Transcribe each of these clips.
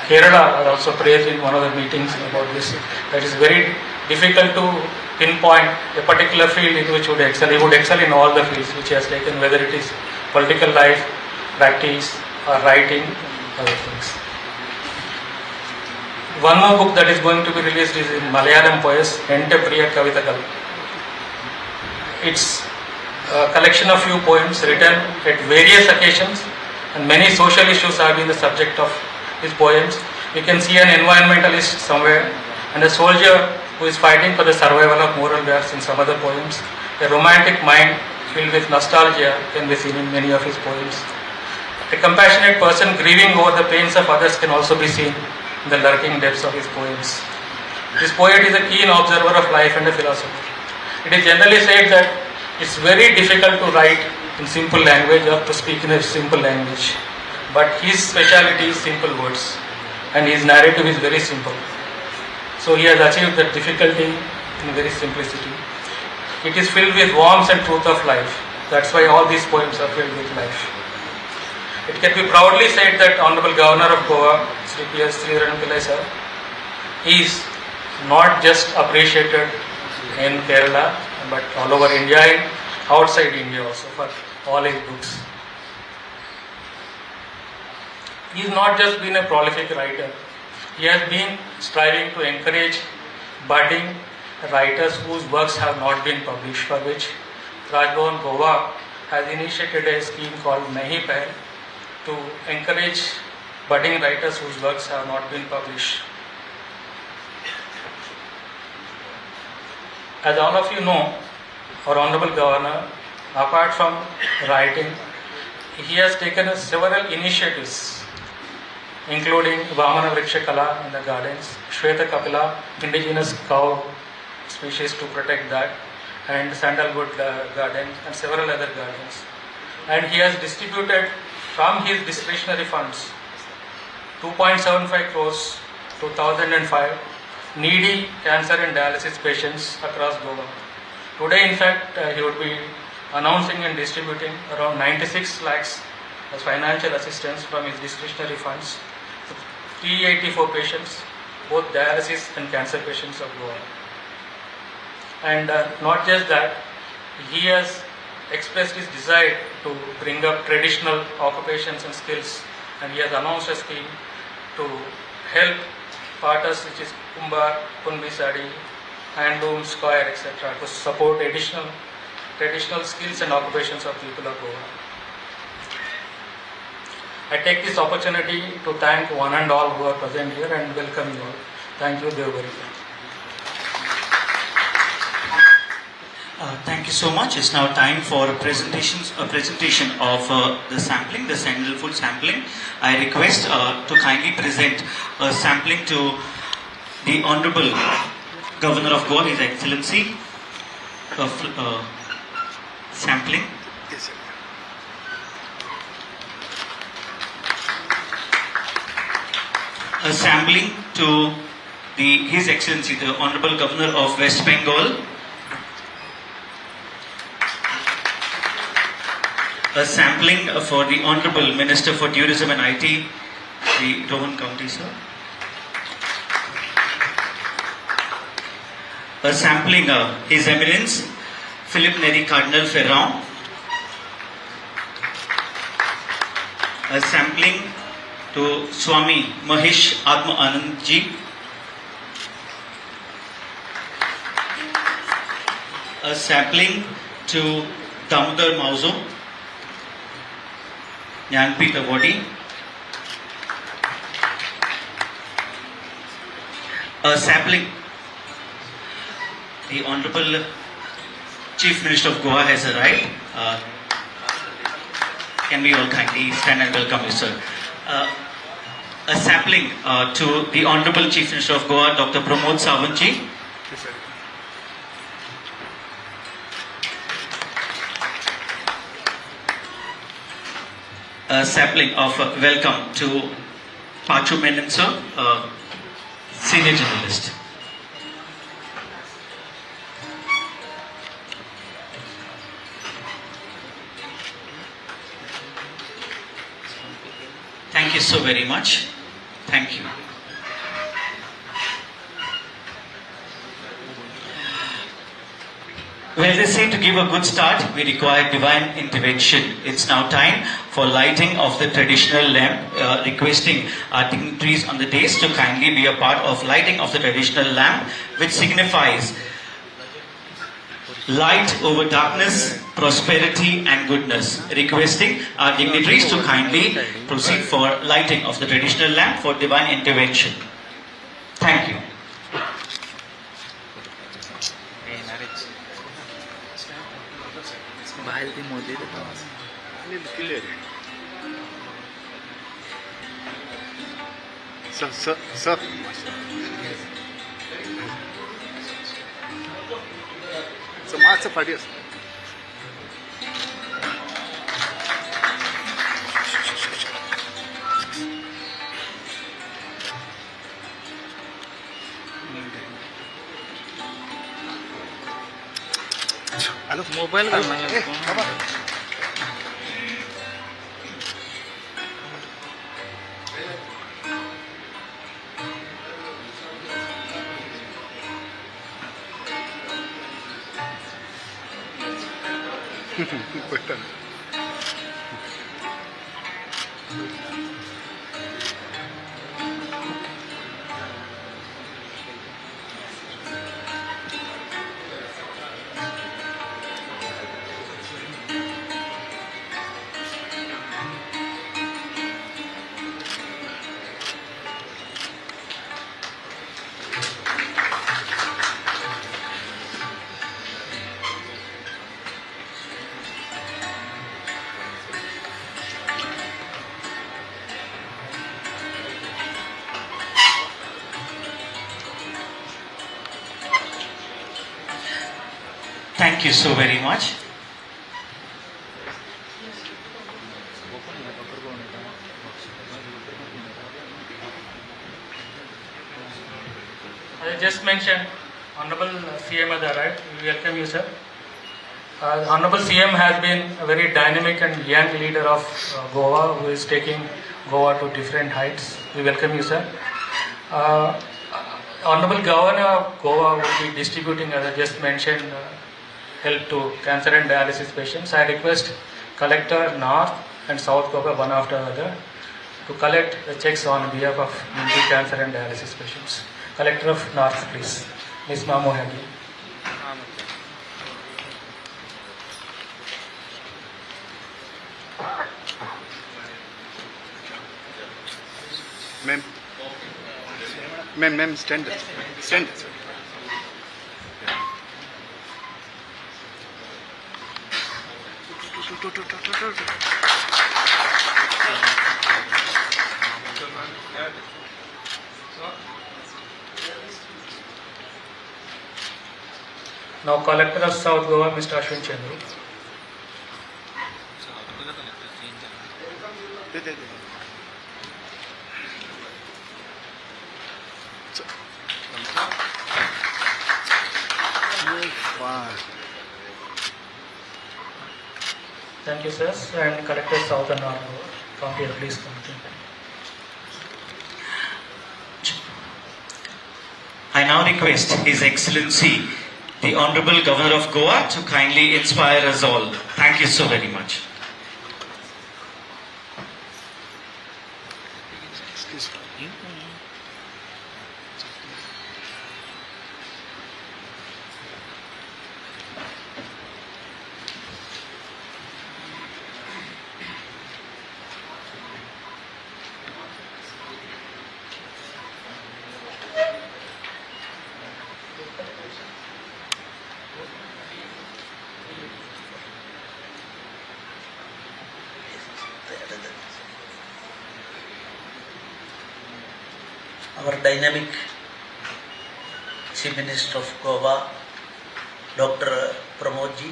Kerala are also praised in one of the meetings about this. That is very difficult to pinpoint a particular field in which would excel. He would excel in all the fields which he has taken, whether it is political life, practice, or writing, other things. One more book that is going to be released is in Malayalam poets, Ente Priya Kavitagal. It's a collection of few poems written at various occasions, and many social issues have been the subject of his poems. You can see an environmentalist somewhere, and a soldier who is fighting for the survival of moral values in some other poems. A romantic mind filled with nostalgia can be seen in many of his poems. A compassionate person grieving over the pains of others can also be seen in the lurking depths of his poems. This poet is a keen observer of life and a philosopher. It is generally said that it's very difficult to write in simple language or to speak in a simple language. But his speciality is simple words, and his narrative is very simple. So he has achieved that difficulty in very simplicity. It is filled with warmth and truth of life. That's why all these poems are filled with life. It can be proudly said that Honorable Governor of Goa, Shri Sreedharan sir, is not just appreciated in Kerala, but all over India and outside India also for all his books. He has not just been a prolific writer. He has been striving to encourage budding writers whose works have not been published, for which Rajbhavan Goa has initiated a scheme called Nahi Pehal to encourage budding writers whose works have not been published. As all of you know, our Honorable Governor, apart from writing, he has taken several initiatives, including Vamana Vriksha Kala in the gardens, Shweta Kapila, indigenous cow species to protect that, and Sandalwood garden and several other gardens. And he has distributed from his discretionary funds 2.75 crores to 2005 needy cancer and dialysis patients across Goa. Today, in fact, he would be announcing and distributing around 96 lakhs as financial assistance from his discretionary funds to 384 patients, both dialysis and cancer patients of Goa. And not just that, he has expressed his desire to bring up traditional occupations and skills, and he has announced a scheme to help partas, which is Kumbar, Kunbi Sadi, handloom, square, etc., to support additional traditional skills and occupations of people of Goa. I take this opportunity to thank one and all who are present here and welcome you all. Thank you, Durbar. Thank you so much. It's now time for a presentation of the sampling, the Sandalwood sampling. I request to kindly present a sampling to the Honorable Governor of Goa, His Excellency, sampling. Yes, sir. A sampling to His Excellency, the Honorable Governor of West Bengal. A sampling for the Honorable Minister for Tourism and IT, the Rohan County, sir. A sampling His Eminence, Philip Neri Cardinal Ferrand. A sampling to Swami Mahesh Atma Anand Ji. A sampling to Damodar Mauzo, Jnanpith Awardee. A sampling, the Honorable Chief Minister of Goa has arrived. Can we all kindly stand and welcome you, sir? A sampling to the Honorable Chief Minister of Goa, Dr. Pramod Sawant Ji. Yes, sir. A sampling of welcome to Pachu Menon, sir, senior journalist. Thank you so very much. Thank you. Well, they say to give a good start, we require divine intervention. It's now time for lighting of the traditional lamp, requesting our dignitaries on the dais to kindly be a part of lighting of the traditional lamp, which signifies light over darkness, prosperity and goodness. Requesting our dignitaries to kindly proceed for lighting of the traditional lamp for divine intervention. Thank you. Sir. So marks of ideas. Hello mobile करना है Thank you so very much. As I just mentioned, Honorable CM has arrived. We welcome you, sir. Honorable CM has been a very dynamic and young leader of Goa, who is taking Goa to different heights. We welcome you, sir. Honorable Governor of Goa will be distributing, as I just mentioned, help to cancer and dialysis patients. I request Collector North and South Goa, one after another, to collect the checks on behalf of needy cancer and dialysis patients. Collector of North, please. Ms. Mamu Hagi. Ma'am, stand it. Stand it, sir. Now, Collector of South Goa, Mr. Ashwin Chandru. Thank you, sir. And Collector South and North Goa. Come here, please come. I now request His Excellency, the Honorable Governor of Goa, to kindly inspire us all. Thank you so very much. Excuse me. Our dynamic Chief Minister of Goa, Dr. Pramodji,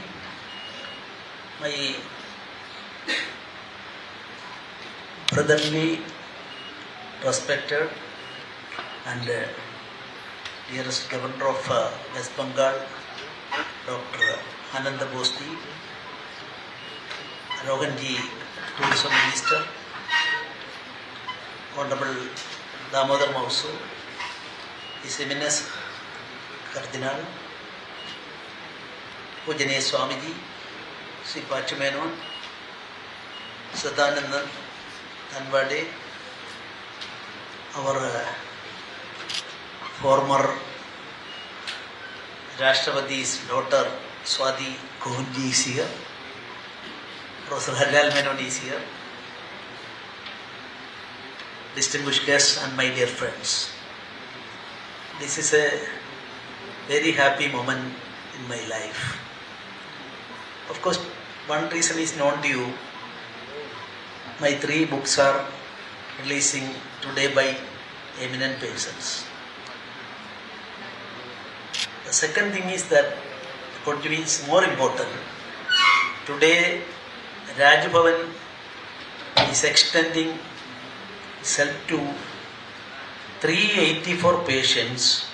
my brotherly, respected and dearest Governor of West Bengal, Dr. Ananda Bosti, Roganji, Tourism Minister, Honorable Damodar Mausu, His Eminence Cardinal, Pujaniya Swamiji, Sri Pachumenon, Sadanandan, Tanvade, our former Rashtrapati's daughter Swati Kohanji is here, Professor Harilal Menon is here, distinguished guests and my dear friends. This is a very happy moment in my life. Of course, one reason is known to you. My 3 books are releasing today by eminent persons. The second thing is that, according to me, is more important. Today, Raj Bhavan is extending itself to 384 patients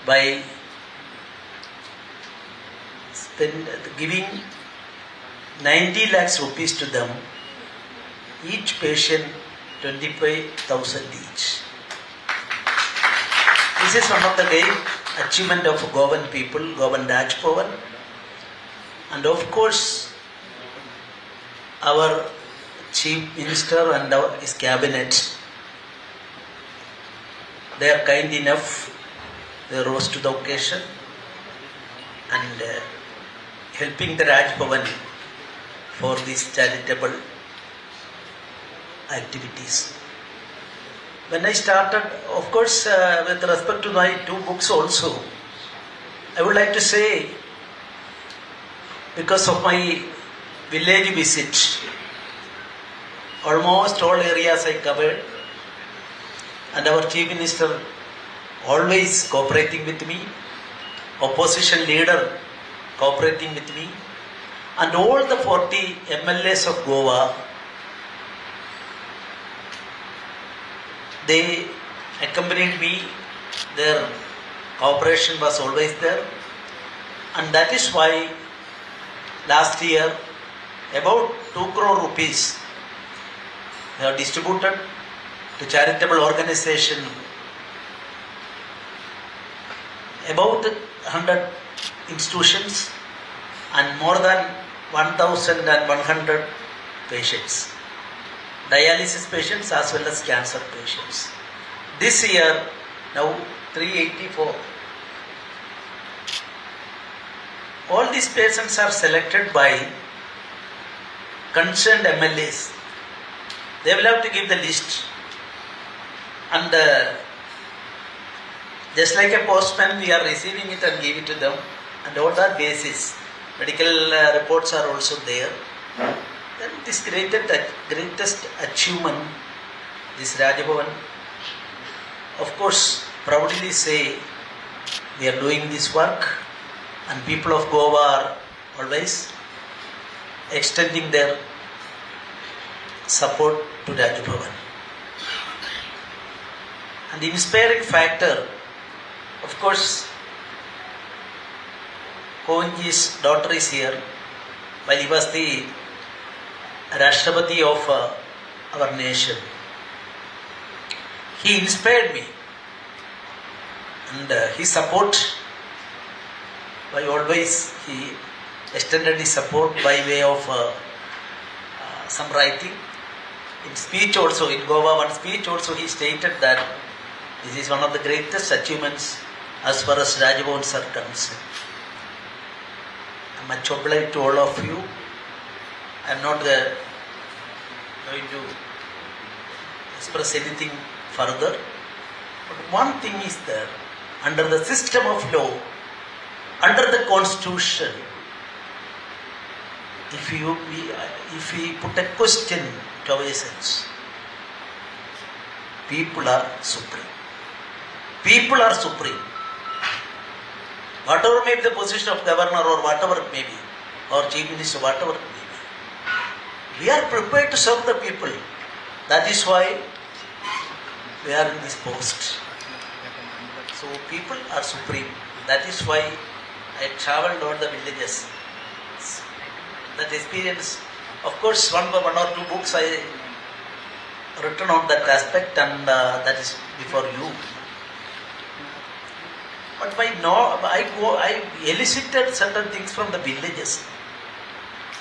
by giving 90 lakhs rupees to them, each patient 25,000 each. This is one of the great achievement of Govan people, Govan Raj Bhavan, and of course our Chief Minister and his cabinet, they are kind enough, they rose to the occasion and helping the Raj Bhavan for these charitable activities. When I started, of course, with respect to my 2 books also, I would like to say, because of my village visit, almost all areas I covered, and our Chief Minister always cooperating with me, opposition leader cooperating with me, and all the 40 MLAs of Goa, they accompanied me, their cooperation was always there, and that is why last year about 2 crore rupees they have distributed to charitable organization, about 100 institutions and more than 1,100 patients, dialysis patients as well as cancer patients. This year, now 384. All these patients are selected by concerned MLAs. They will have to give the list, and just like a postman, we are receiving it and give it to them, and on that basis, medical reports are also there. Then this greatest achievement, this Raj Bhavan, of course, proudly say we are doing this work, and people of Goa are always extending their support to Raj Bhavan. And the inspiring factor, of course, Kohanji's daughter is here, while he was the Rashtrapati of our nation. He inspired me, and his support, by always he extended his support by way of some writing. In speech also, in Goa, one speech also he stated that this is one of the greatest achievements as far as Raj Bhavans are concerned. I am much obliged to all of you. I am not going to express anything further. But one thing is that under the system of law, under the constitution, if we put a question to our essence, people are supreme. People are supreme. Whatever may be the position of governor or whatever it may be, or chief minister, whatever it may be, we are prepared to serve the people. That is why we are in this post. So people are supreme. That is why I travelled all the villages. That experience, of course, one or two books I written on that aspect, and that is before you. But I elicited certain things from the villages.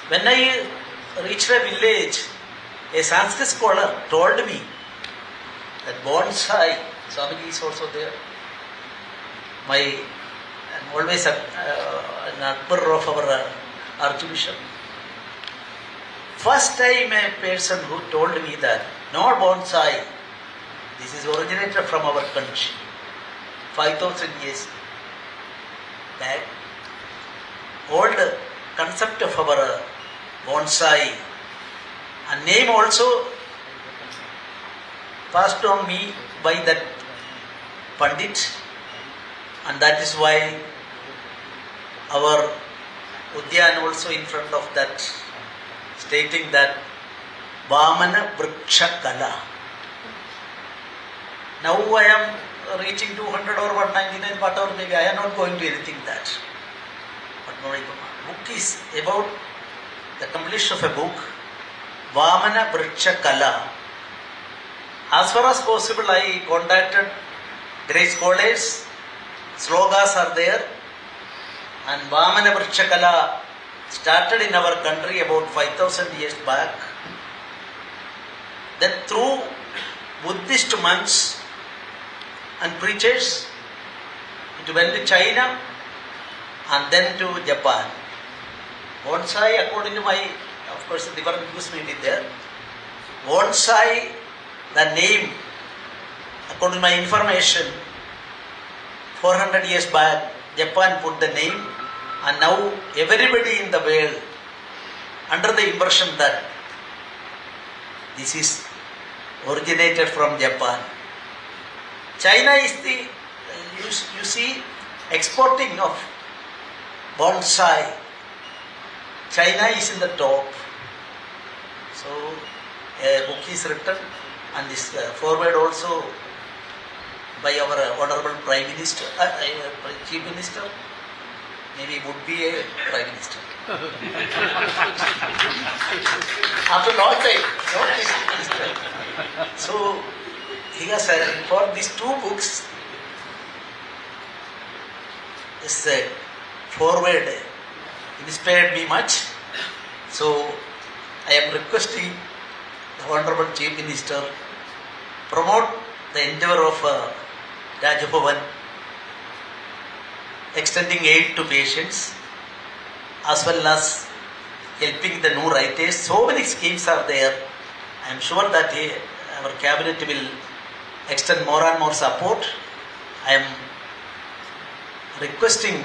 When I reached a village, a Sanskrit scholar told me that bonsai, Swamiji is also there. I'm always an admirer of our Archbishop. First time a person who told me that no bonsai, this is originated from our country, 5,000 years back. Old concept of our bonsai, and name also passed on me by that Pandit, and that is why our Udyan also in front of that, stating that Vamana Vriksha Kala. Now I am reaching 200 or 199, whatever maybe, I am not going to anything that. But no, book is about the completion of a book, Vamana Vriksha Kala. As far as possible, I contacted great scholars, slogas are there, and Vamana Vriksha Kala started in our country about 5,000 years back. Then through Buddhist monks and preachers, it went to China and then to Japan. Bonsai, according to my, of course, different views may be there. Bonsai, the name, according to my information, 400 years back, Japan put the name, and now everybody in the world under the impression that this is originated from Japan. China is the, you see, exporting of bonsai. China is in the top. So a book is written, and this forward also by our Honorable Prime Minister, Chief Minister, maybe would be a Prime Minister. After long time, not this minister. So he has for these two books, this forward inspired me much. So I am requesting the Honorable Chief Minister promote the endeavour of Rajabhavan, extending aid to patients as well as helping the new writers. So many schemes are there. I am sure that our cabinet will extend more and more support. I am requesting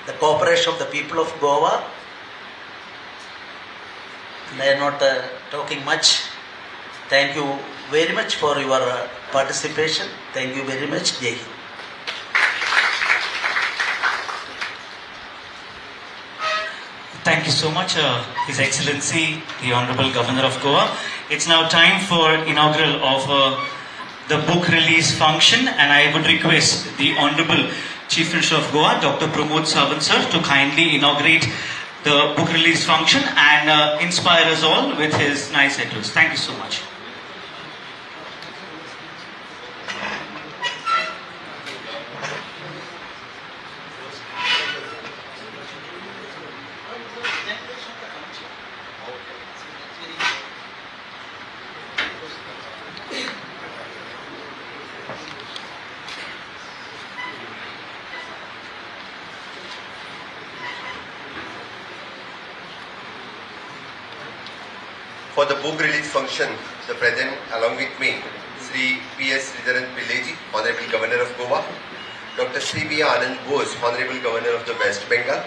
the cooperation of the people of Goa. And I am not talking much. Thank you very much for your participation. Thank you very much. Jai Hind. Thank you so much, His Excellency, the Honorable Governor of Goa. It's now time for inaugural of the book release function, and I would request the Honorable Chief Minister of Goa, Dr. Pramod Sawant sir, to kindly inaugurate the book release function and inspire us all with his nice address. Thank you so much. For the book release function, the present along with me, Shri P.S. Sreedharan Pillaji, Honorable Governor of Goa, Dr. Shri B. Anand Bose, Honorable Governor of the West Bengal,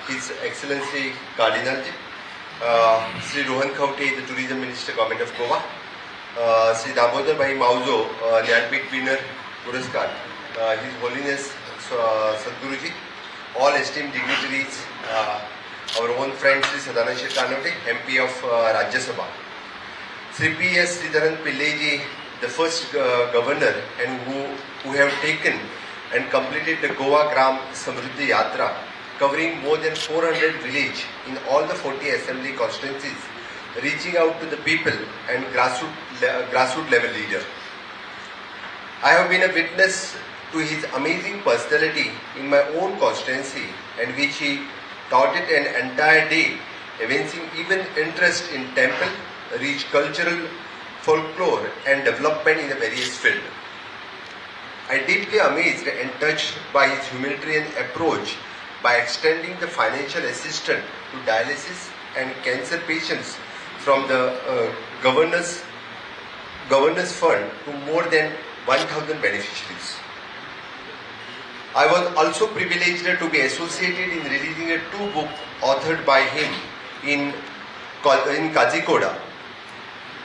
His Excellency Cardinal Ji, Shri Rohan Khawte, the Tourism Minister, Government of Goa, Shri Damodar Bhai Mauzo, Jnanpith winner Puraskar, His Holiness Sadhguruji, all esteemed dignitaries, our own friend Shri Sadanand Shetanote, MP of Rajya Sabha, Shri P.S. Sreedharan Pillaji, the first governor and who have taken and completed the Goa Gram Samruddhi Yatra, covering more than 400 villages in all the 40 assembly constituencies reaching out to the people and grassroots level leader. I have been a witness to his amazing personality in my own constituency, and which he taught it an entire day, evincing even interest in temple, rich cultural folklore and development in the various fields. I deeply amazed and touched by his humanitarian approach by extending the financial assistance to dialysis and cancer patients from the governance fund to more than 1,000 beneficiaries. I was also privileged to be associated in releasing two books authored by him in Kazikoda.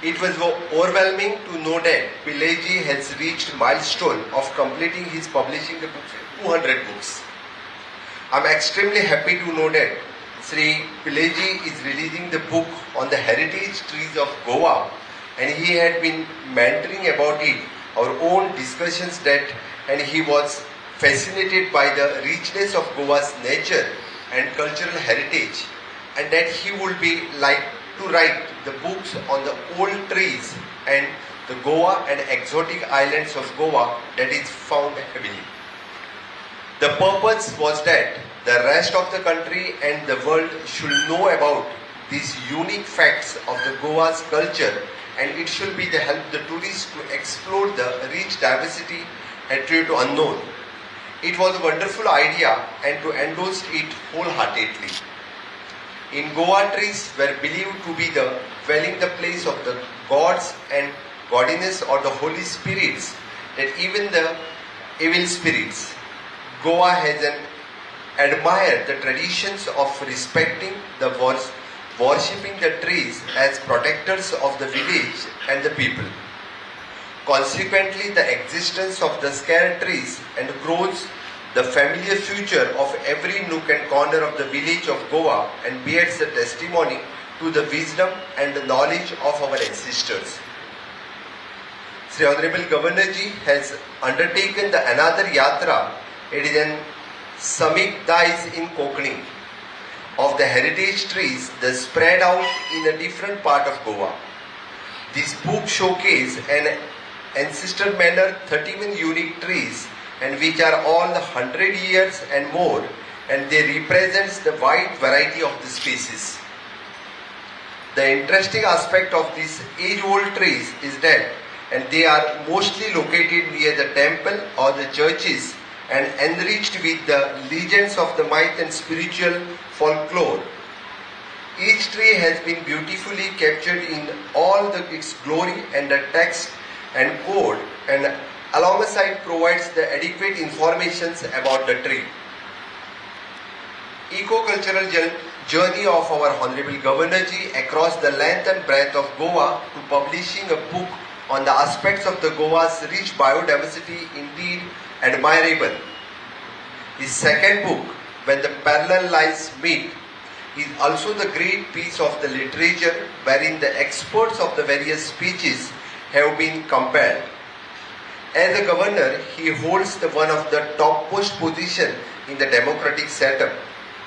It was overwhelming to know that Pillaji has reached milestone of completing his publishing the books, 200 books. I am extremely happy to know that Sri Pillaji is releasing the book on the heritage trees of Goa, and he had been mentoring about it, our own discussions that, and he was fascinated by the richness of Goa's nature and cultural heritage, and that he would be like to write the books on the old trees and the Goa and exotic islands of Goa that is found heavily. The purpose was that the rest of the country and the world should know about these unique facts of the Goa's culture, and it should be to help the tourists to explore the rich diversity and to unknown. It was a wonderful idea and to endorse it wholeheartedly. In Goa, trees were believed to be the dwelling the place of the gods and godliness or the holy spirits, that even the evil spirits. Goa has admired the traditions of respecting the worshipping the trees as protectors of the village and the people. Consequently, the existence of the scared trees and grows the familiar future of every nook and corner of the village of Goa and bears the testimony to the wisdom and the knowledge of our ancestors. Sri Honorable Governor Ji has undertaken another yatra. It is an Samikdais in Konkani of the heritage trees that spread out in a different part of Goa. This book showcases an ancestor manner 31 unique trees, and which are all 100 years and more, and they represents the wide variety of the species. The interesting aspect of these age-old trees is that, and they are mostly located near the temple or the churches and enriched with the legends of the myth and spiritual folklore. Each tree has been beautifully captured in all its glory, and the text and code and alongside provides the adequate informations about the tree. Eco-cultural journey of our Honorable Governor Ji across the length and breadth of Goa to publishing a book on the aspects of the Goa's rich biodiversity indeed admirable. His second book, When the Parallel Lines Meet, is also the great piece of the literature wherein the experts of the various speeches have been compared. As a governor, he holds one of the topmost position in the democratic setup.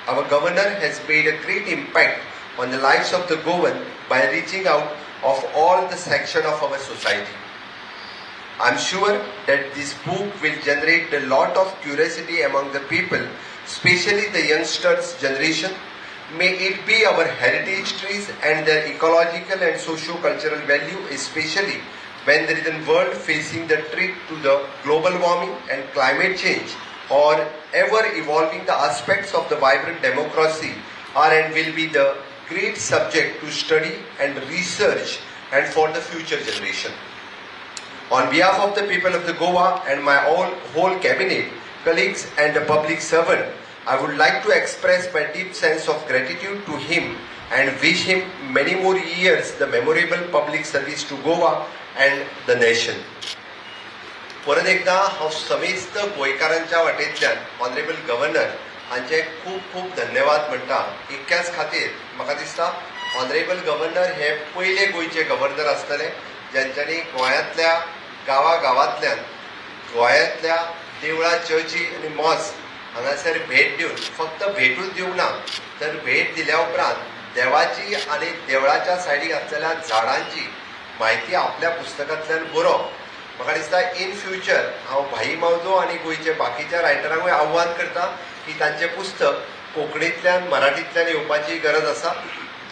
Our governor has made a great impact on the lives of the Goan by reaching out of all the sections of our society. I am sure that this book will generate a lot of curiosity among the people, especially the youngsters generation. May it be our heritage trees and their ecological and socio-cultural value, especially when there is a world facing the threat to the global warming and climate change, or ever evolving the aspects of the vibrant democracy are and will be the great subject to study and research and for the future generation. On behalf of the people of the Goa and my whole cabinet, colleagues and the public servant, I would like to express my deep sense of gratitude to him and wish him many more years the memorable public service to Goa and the nation. परत एकदा हांव समेस्त गोंयकारांच्या वाटेंतल्यान honourable governor हांचे खूब खूब धन्यवाद म्हणटा. इतक्याच खातीर म्हाका दिसता ऑनरेबल गव्हर्नर हे पयले गोंयचे गव्हर्नर आसतले ज्यांच्यांनी गोंयांतल्या गांवांतल्यान गोंयांतल्या देवळां, चर्ची आनी मॉस्क हांगासर भेट दिवन फक्त भेटूच दिवंक ना तर भेट दिल्या उपरांत देवाची आणि देवळाच्या सायडीक आसलेल्या झाडांची म्हायती आपल्या पुस्तकांतल्यान बरोवप म्हाका दिसता इन फ्युचर हांव भाई मावजो आनी गोंयचे बाकीच्या रायटरांकूय आव्हान करता की तांचें पुस्तक कोंकणींतल्यान मराठींतल्यान येवपाची गरज आसा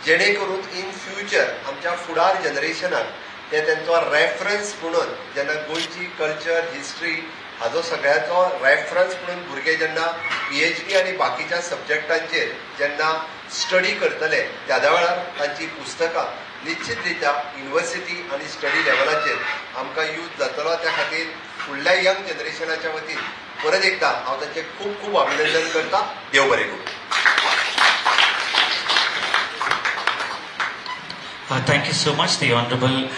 जेणे करून इन फ्युचर आमच्या फुडार जनरेशनाक ते तेंचो रेफरन्स म्हणून जेन्ना गोंयची कल्चर हिस्ट्री हाजो सगळ्याचो रेफरन्स म्हणून भुरगे जेन्ना PhD आनी बाकीच्या सब्जेक्टांचेर जेन्ना स्टडी करतले त्या वेळार तांची पुस्तकां निश्चित रित्या युनिवर्सिटी आनी स्टडी लेवलाचेर आमकां यूज जातलो त्या खातीर फुडल्या यंग जनरेशनाच्या वतीन परत एकदा हांव तांचें खूब खूब अभिनंदन करता. देव बरें करूं. Thank you so much, the Honorable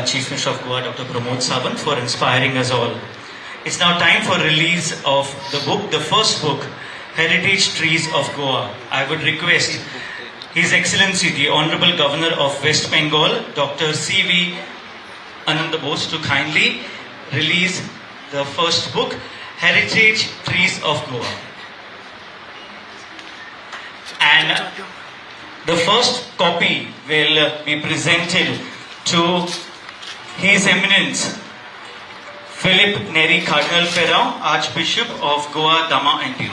Chief Minister of Goa, Dr. Pramod Sawant, for inspiring us all. It's now time for release of the book, the first book, Heritage Trees of Goa. I would request His Excellency, the Honorable Governor of West Bengal, Dr. C.V. Ananda Bose, to kindly release the first book, Heritage Trees of Goa. And the first copy will be presented to His Eminence Philip Neri Cardinal Ferrao, Archbishop of Goa, Dama and Diu.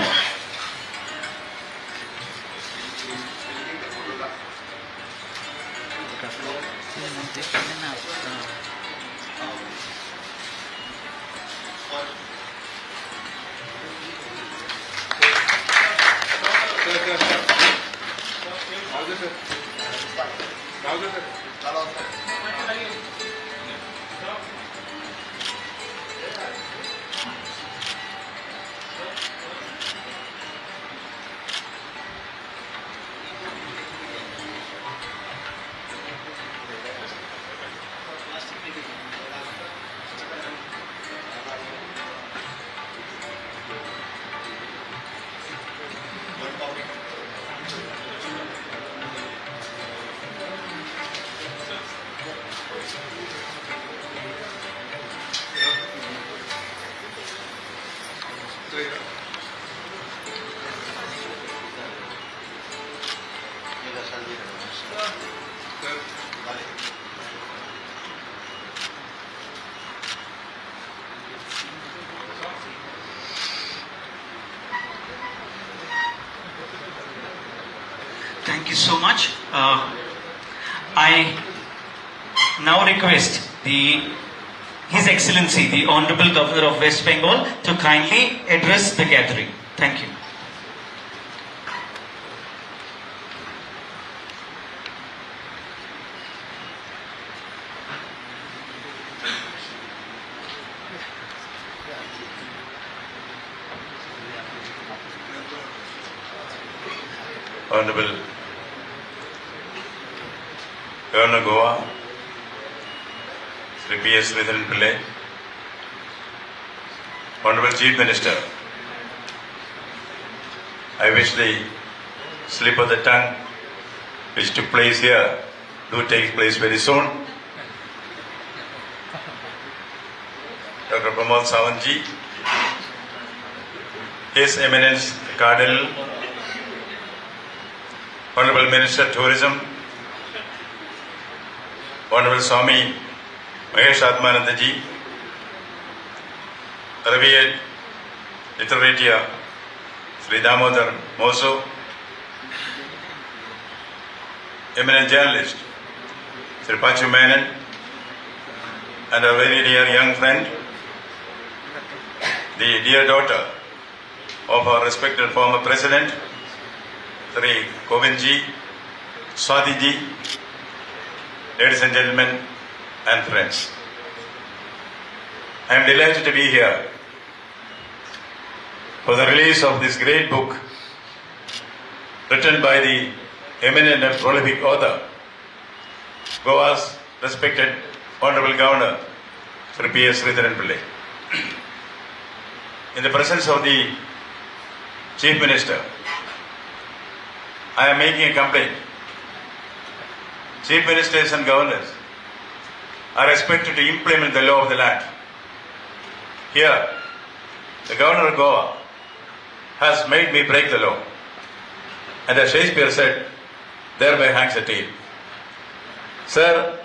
Thank you so much. I now request His Excellency, the Honorable Governor of West Bengal, to kindly address the gathering. Thank you. Honorable Governor Goa, Shri P.S. Sreedharan Pillai, Honorable Chief Minister, I wish the slip of the tongue which took place here do take place very soon. Dr. Pramod Sawant ji, His Eminence Cardinal, Honorable Minister of Tourism, Honorable Swami Mahesh Atmananda ji, Revered Literature Sri Damodar Moso, eminent journalist Sri Pachu Menon, and a very dear young friend, the dear daughter of our respected former President, Sri Kovindji, Swadiji, ladies and gentlemen and friends. I am delighted to be here for the release of this great book written by the eminent and prolific author, Goa's respected Honorable Governor, Sri P.S. Sreedharan Pillai. In the presence of the Chief Minister, I am making a complaint. Chief Ministers and Governors are expected to implement the law of the land. Here, the Governor of Goa has made me break the law. And as Shakespeare said, thereby hangs a tale. Sir,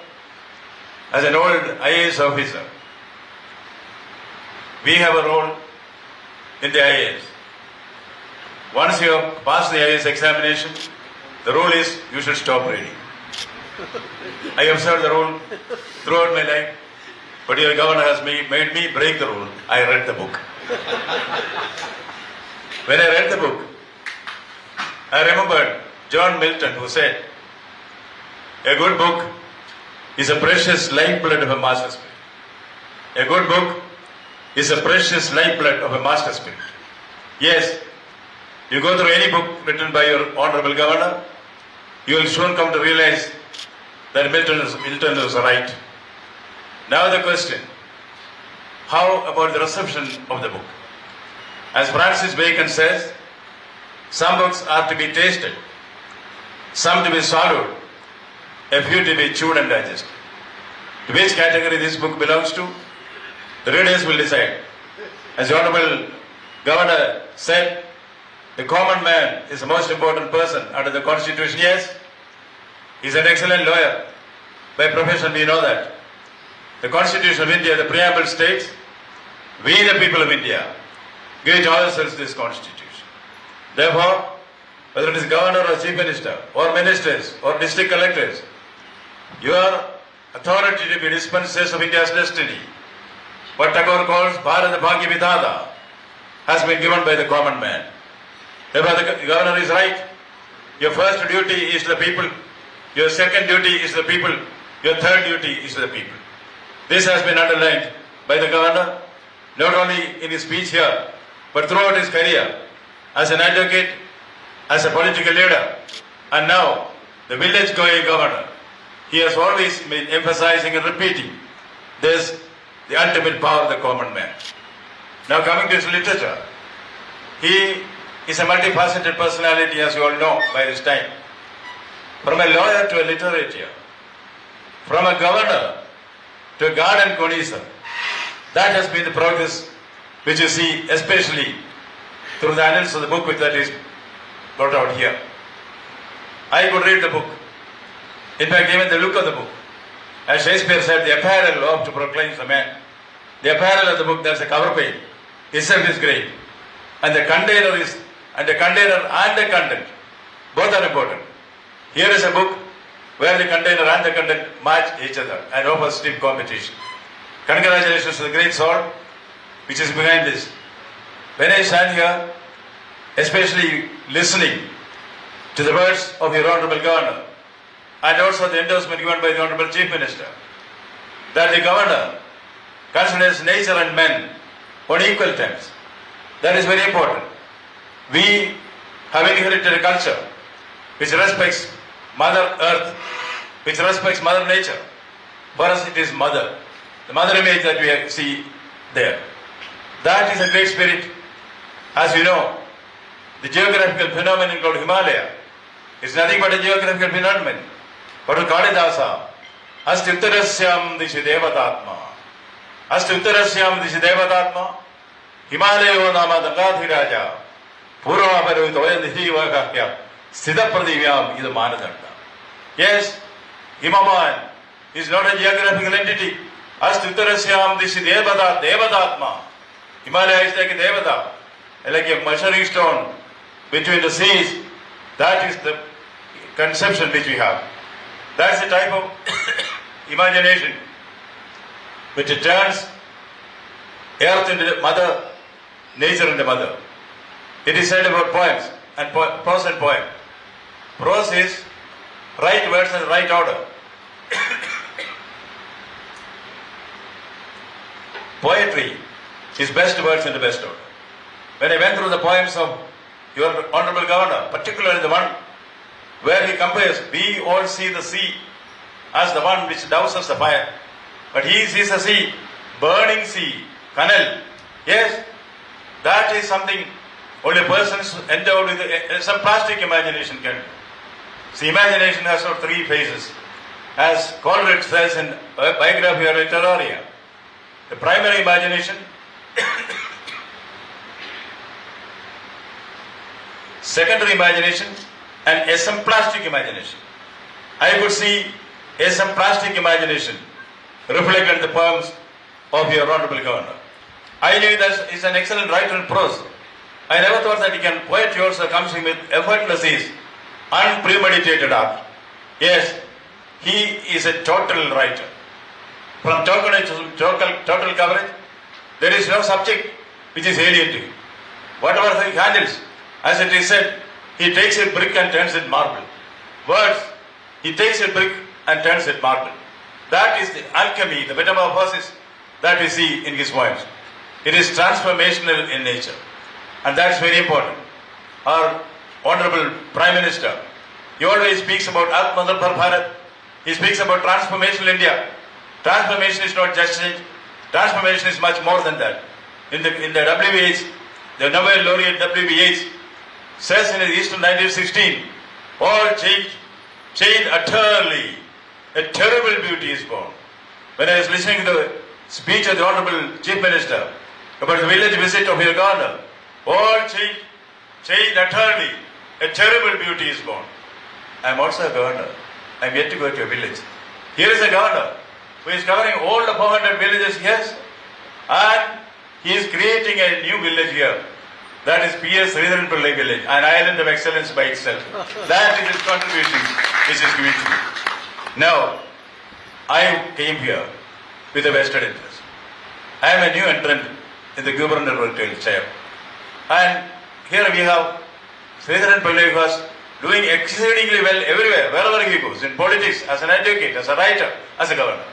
as an old IAS officer, we have a role in the IAS. Once you have passed the IAS examination, the rule is you should stop reading. I observed the rule throughout my life, but your governor has made me break the rule. I read the book. When I read the book, I remembered John Milton, who said, a good book is a precious lifeblood of a master spirit. A good book is a precious lifeblood of a master spirit. Yes, you go through any book written by your honorable governor, you will soon come to realize that Milton is right. Now the question, how about the reception of the book? As Francis Bacon says, some books are to be tasted, some to be swallowed, a few to be chewed and digested. To which category this book belongs to, the readers will decide. As the Honorable Governor said, the common man is the most important person under the Constitution. Yes, he's an excellent lawyer. By profession we know that. The Constitution of India, the preamble states, we the people of India give to ourselves this Constitution. Therefore, whether it is governor or chief minister or ministers or district collectors, your authority to be dispensers of India's destiny, what Tagore calls Bharat Bhagya Vidhata, has been given by the common man. Therefore, the governor is right. Your first duty is to the people. Your second duty is to the people. Your third duty is to the people. This has been underlined by the governor, not only in his speech here, but throughout his career, as an advocate, as a political leader, and now the village-going governor. He has always been emphasizing and repeating this, the ultimate power of the common man. Now coming to his literature, he is a multifaceted personality, as you all know by this time. From a lawyer to a literature, from a governor to a garden connoisseur, that has been the progress which you see especially through the annals of the book which that is brought out here. I could read the book. In fact, even the look of the book. As Shakespeare said, the apparel oft proclaims the man. The apparel of the book, that's a cover page, itself is great. And the container and the content, both are important. Here is a book where the container and the content match each other and offer stiff competition. Congratulations to the great soul which is behind this. When I stand here, especially listening to the words of your Honorable Governor and also the endorsement given by the Honorable Chief Minister, that the Governor considers nature and men on equal terms. That is very important. We have inherited a culture which respects Mother Earth, which respects Mother Nature. For us it is Mother, the Mother image that we see there. That is a great spirit. As you know, the geographical phenomenon called Himalaya is nothing but a geographical phenomenon. But Kalidasa, Asti Uttarasyam Dishi Devatatma, Asti Uttarasyam Dishi Devatatma, Himalayo Nama Dangadhiraja, Purva Parvitoyandihi Vakahya, Siddha Pradivyam is a Manadanda. Yes, Himaman is not a geographical entity. Asti Uttarasyam Dishi Devatatma. Himalaya is like a Devata, like a measuring stone between the seas. That is the conception which we have. That's the type of imagination which turns earth into the mother, nature into mother. It is said about poems and prose and poem. Prose is right words and right order. Poetry is best words in the best order. When I went through the poems of your Honorable Governor, particularly the one where he compares, we all see the sea as the one which douses the fire, but he sees the sea, burning sea, canal. Yes, that is something only persons endowed with some plastic imagination can do. See, imagination has got three phases. As Coleridge says in Biography or Literaria, the primary imagination, secondary imagination, and some plastic imagination. I could see a plastic imagination reflected in the poems of your Honorable Governor. I knew that he's an excellent writer in prose. I never thought that he can poet yours comes in with effortless ease, unpremeditated art. Yes, he is a total writer. From total coverage, there is no subject which is alien to him. Whatever he handles, as it is said, he takes a brick and turns it marble. Words, he takes a brick and turns it marble. That is the alchemy, the metamorphosis that we see in his poems. It is transformational in nature. And that's very important. Our Honorable Prime Minister, he always speaks about Atmanirbhar Bharat. He speaks about transformational India. Transformation is not just change. Transformation is much more than that. In the WBH, the Nobel laureate WBH says in his Eastern 1916, all change utterly. A terrible beauty is born. When I was listening to the speech of the Honorable Chief Minister about the village visit of your governor, all change utterly. A terrible beauty is born. I am also a governor. I am yet to go to a village. Here is a governor who is covering all the 400 villages, yes, and he is creating a new village here. That is P.S. Sreedharan village, an island of excellence by itself. That is his contribution which is given to me. Now, I came here with a vested interest. I am a new entrant in the gubernatorial chair. And here we have Sreedharan Pillai who was doing exceedingly well everywhere, wherever he goes, in politics, as an advocate, as a writer, as a governor.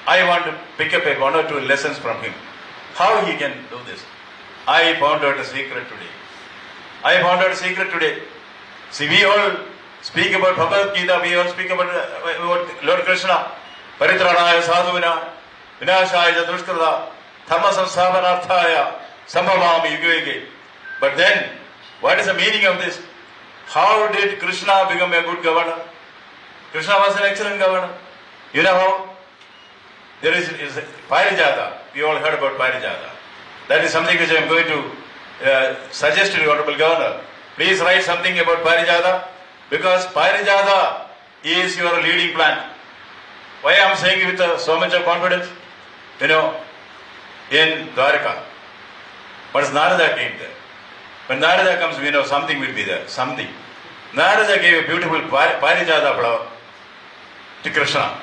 I want to pick up one or two lessons from him. How he can do this. I found out a secret today. See, we all speak about Bhagavad Gita, we all speak about Lord Krishna. Paritranaya sadhuvina, vinashaya dushkrata, dhamma samsthapanarthaya, sambhavami yuge. But then, what is the meaning of this? How did Krishna become a good governor? Krishna was an excellent governor. You know how? There is Parijata. We all heard about Parijata. That is something which I am going to suggest to the Honorable Governor. Please write something about Parijata, because Parijata is your leading plant. Why I am saying it with so much of confidence? You know, in Dwarka, once Narada came there. When Narada comes, we know something will be there. Something. Narada gave a beautiful Parijata flower to Krishna.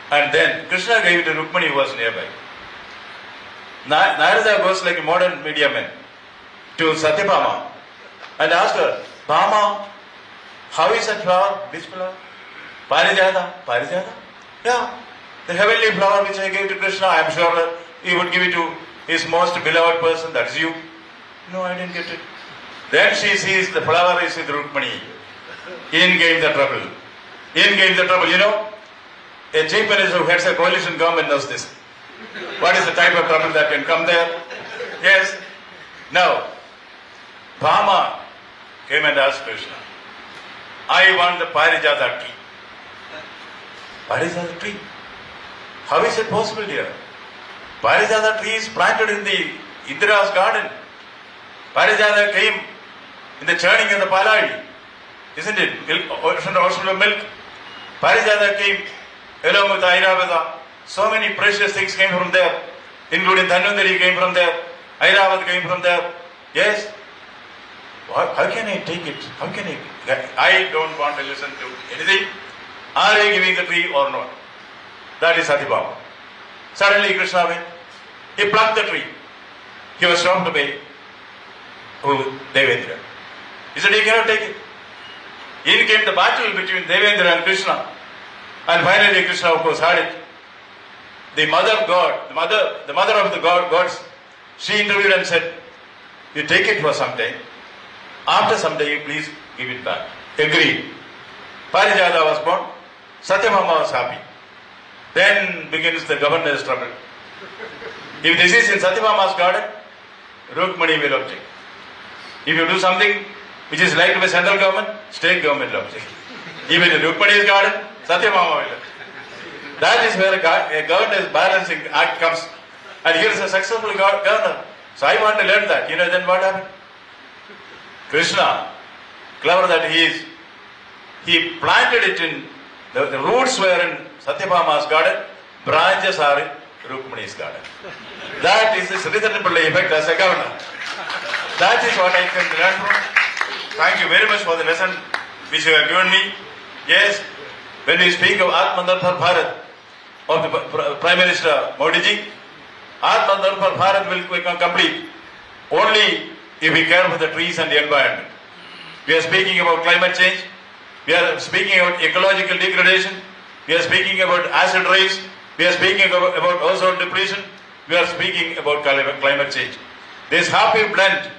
And then Krishna gave it to Rukmani who was nearby. Narada goes like a modern media man to Satyabhama and asked her, Bhama, how is that flower? Which flower? Parijata. Parijata? Yeah. The heavenly flower which I gave to Krishna, I am sure that he would give it to his most beloved person, that is you. No, I didn't get it. Then she sees the flower is with Rukmani. In came the trouble. You know, a chief minister who heads a coalition government knows this. What is the type of trouble that can come there? Yes. Now, Bhama came and asked Krishna, I want the Parijata tree. Parijata tree? How is it possible, dear? Parijata tree is planted in the Indira's garden. Parijata came in the churning of the Paladi, isn't it? Ocean of milk. Parijata came along with Airavata. So many precious things came from there, including Dhanvantari came from there, Airavat came from there. Yes. How can I take it? How can I don't want to listen to anything. Are they giving the tree or not? That is Satyabhama. Suddenly Krishna went. He plucked the tree. He was stopped by Devendra. He said he cannot take it. In came the battle between Devendra and Krishna. And finally Krishna of course had it. The mother of God, the mother of the gods, she interviewed and said, you take it for some time. After some time, you please give it back. Agreed. Parijata was born. Satyabhama was happy. Then begins the governor's trouble. If this is in Satyabhama's garden, Rukmani will object. If you do something which is liked by central government, state government will object. Even in Rukmani's garden, Satyabhama will object. That is where a governor's balancing act comes. And here is a successful governor. So I want to learn that. Then what happened? Krishna, clever that he is, He planted it in, the roots were in Satyabhama's garden, branches are in Rukmani's garden. That is the Sreedharan Pillai effect as a governor. That is what I can learn from. Thank you very much for the lesson which you have given me. Yes, when we speak of Atmanirbhar Bharat of the Prime Minister Modi ji, Atmanirbhar Bharat will become complete only if we care for the trees and the environment. We are speaking about climate change. We are speaking about ecological degradation. We are speaking about acid rains. We are speaking about ozone depletion. We are speaking about climate change. This happy blend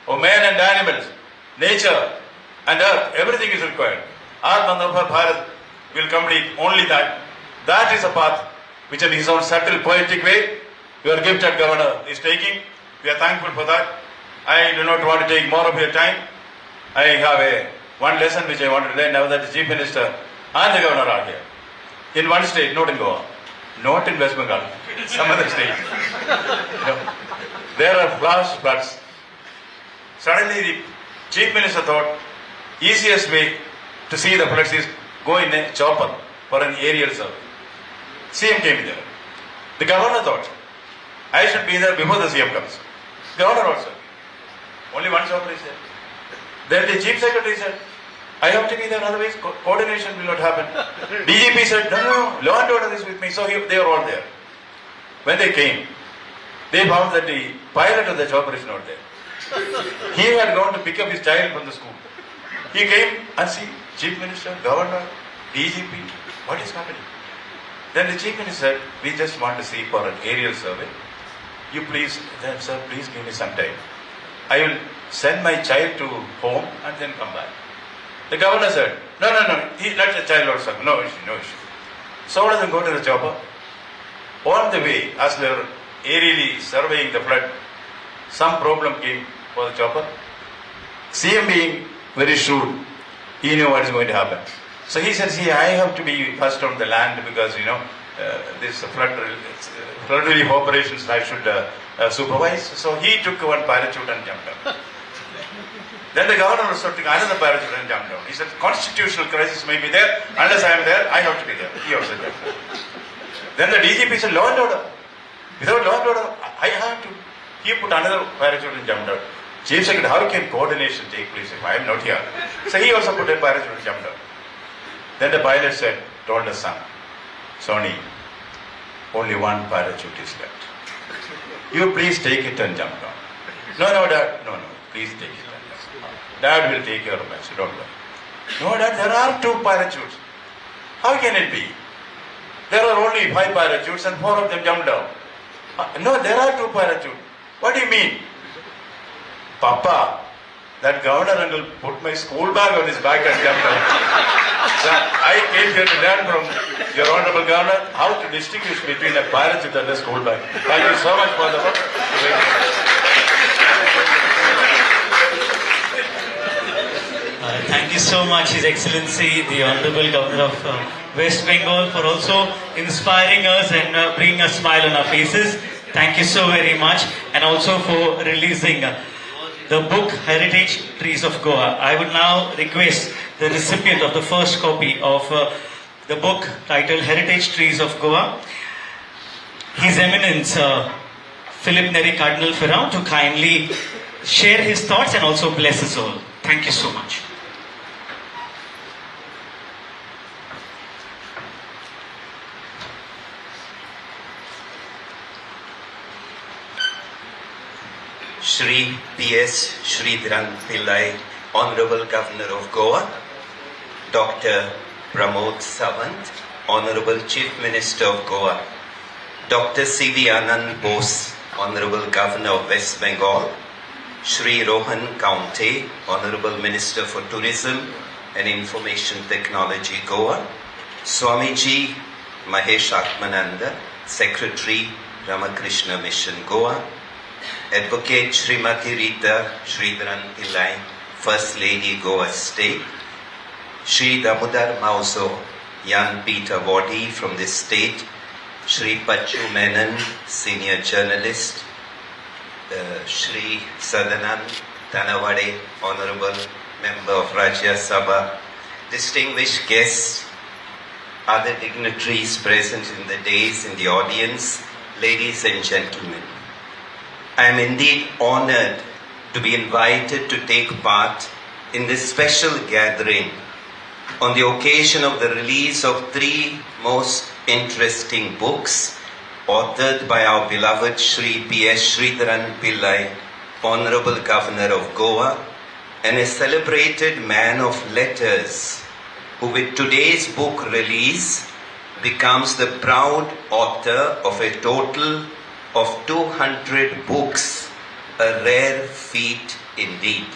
of man and animals, nature and earth, everything is required. Atmanirbhar Bharat will complete only that. That is a path which in his own subtle poetic way, your gifted governor is taking. We are thankful for that. I do not want to take more of your time. I have one lesson which I wanted to learn now that the Chief Minister and the Governor are here. In one state, not in Goa, not in West Bengal, some other state. There are flash floods. Suddenly the Chief Minister thought, easiest way to see the floods is go in a chopper for an aerial survey. CM came there. The Governor thought, I should be there before the CM comes. Governor also. Only one chopper is there. Then the Chief Secretary said, I have to be there, otherwise coordination will not happen. DGP said, no, law and order is with me. So they were all there. When they came, they found that the pilot of the chopper is not there. He had gone to pick up his child from the school. He came and see Chief Minister, Governor, DGP, what is happening? Then the Chief Minister said, we just want to see for an aerial survey. You please, then sir, please give me some time. I will send my child to home and then come back. The Governor said, no, let the child also come. No issue. So let them go to the chopper. On the way, as they were aerially surveying the flood, some problem came for the chopper. CM being very shrewd, he knew what is going to happen. So he said, see, I have to be first on the land because, this flood relief operations I should supervise. So he took one parachute and jumped down. Then the Governor also took another parachute and jumped down. He said, constitutional crisis may be there. Unless I am there, I have to be there. He also jumped down. Then the DGP said, law and order. Without law and order, I have to. He put another parachute and jumped out. Chief Secretary, how can coordination take place if I am not here? So he also put a parachute and jumped out. Then the pilot said, told the son, Sony, only one parachute is left. You please take it and jump down. No, Dad. No, please take it and jump down. Dad will take care of it, don't worry. No, Dad, there are 2 parachutes. How can it be? There are only 5 parachutes and 4 of them jumped down. No, there are 2 parachutes. What do you mean? Papa, that Governor uncle put my school bag on his back and jumped down. So I came here to learn from your Honorable Governor how to distinguish between a parachute and a school bag. Thank you so much for the work. Thank you so much, His Excellency, the Honorable Governor of West Bengal, for also inspiring us and bringing a smile on our faces. Thank you so very much, and also for releasing the book Heritage Trees of Goa. I would now request the recipient of the first copy of the book titled Heritage Trees of Goa, His Eminence Philip Neri Cardinal Ferrand, to kindly share his thoughts and also bless us all. Thank you so much. Shri P.S. Sreedharan Pillai, Honorable Governor of Goa, Dr. Pramod Sawant, Honorable Chief Minister of Goa, Dr. C.V. Anand Bose, Honorable Governor of West Bengal, Shri Rohan Kaunte, Honorable Minister for Tourism and Information Technology, Goa, Swamiji Mahesh Atmananda, Secretary, Ramakrishna Mission, Goa, Advocate Srimati Rita Sreedharan Pillai, First Lady, Goa State, Shri Damodar Mauso, Young Peter Wadi from this state, Shri Pachu Menon, Senior Journalist, Shri Sadanand Tanawade, Honorable Member of Rajya Sabha, distinguished guests, other dignitaries present in the dais, in the audience, ladies and gentlemen. I am indeed honored to be invited to take part in this special gathering on the occasion of the release of 3 most interesting books authored by our beloved Shri P.S. Sreedharan Pillai, Honorable Governor of Goa, and a celebrated man of letters who with today's book release becomes the proud author of a total of 200 books, a rare feat indeed.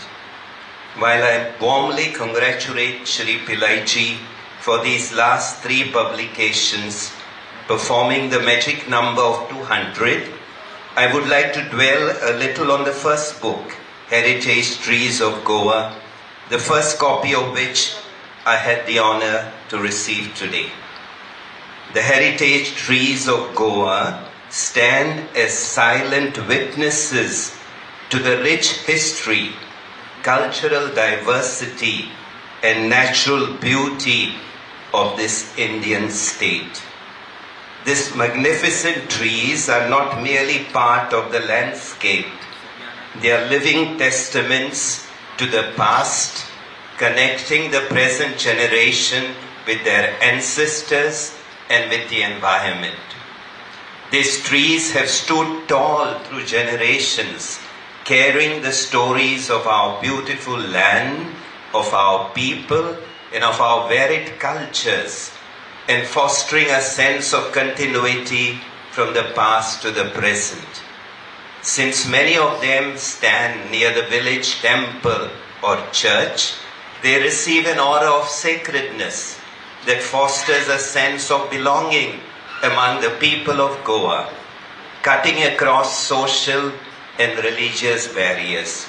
While I warmly congratulate Shri Pillaiji for these last 3 publications, performing the magic number of 200, I would like to dwell a little on the first book, Heritage Trees of Goa, the first copy of which I had the honor to receive today. The Heritage Trees of Goa stand as silent witnesses to the rich history, cultural diversity, and natural beauty of this Indian state. These magnificent trees are not merely part of the landscape. They are living testaments to the past, connecting the present generation with their ancestors and with the environment. These trees have stood tall through generations, carrying the stories of our beautiful land, of our people, and of our varied cultures, and fostering a sense of continuity from the past to the present. Since many of them stand near the village temple or church, they receive an aura of sacredness that fosters a sense of belonging among the people of Goa, cutting across social and religious barriers.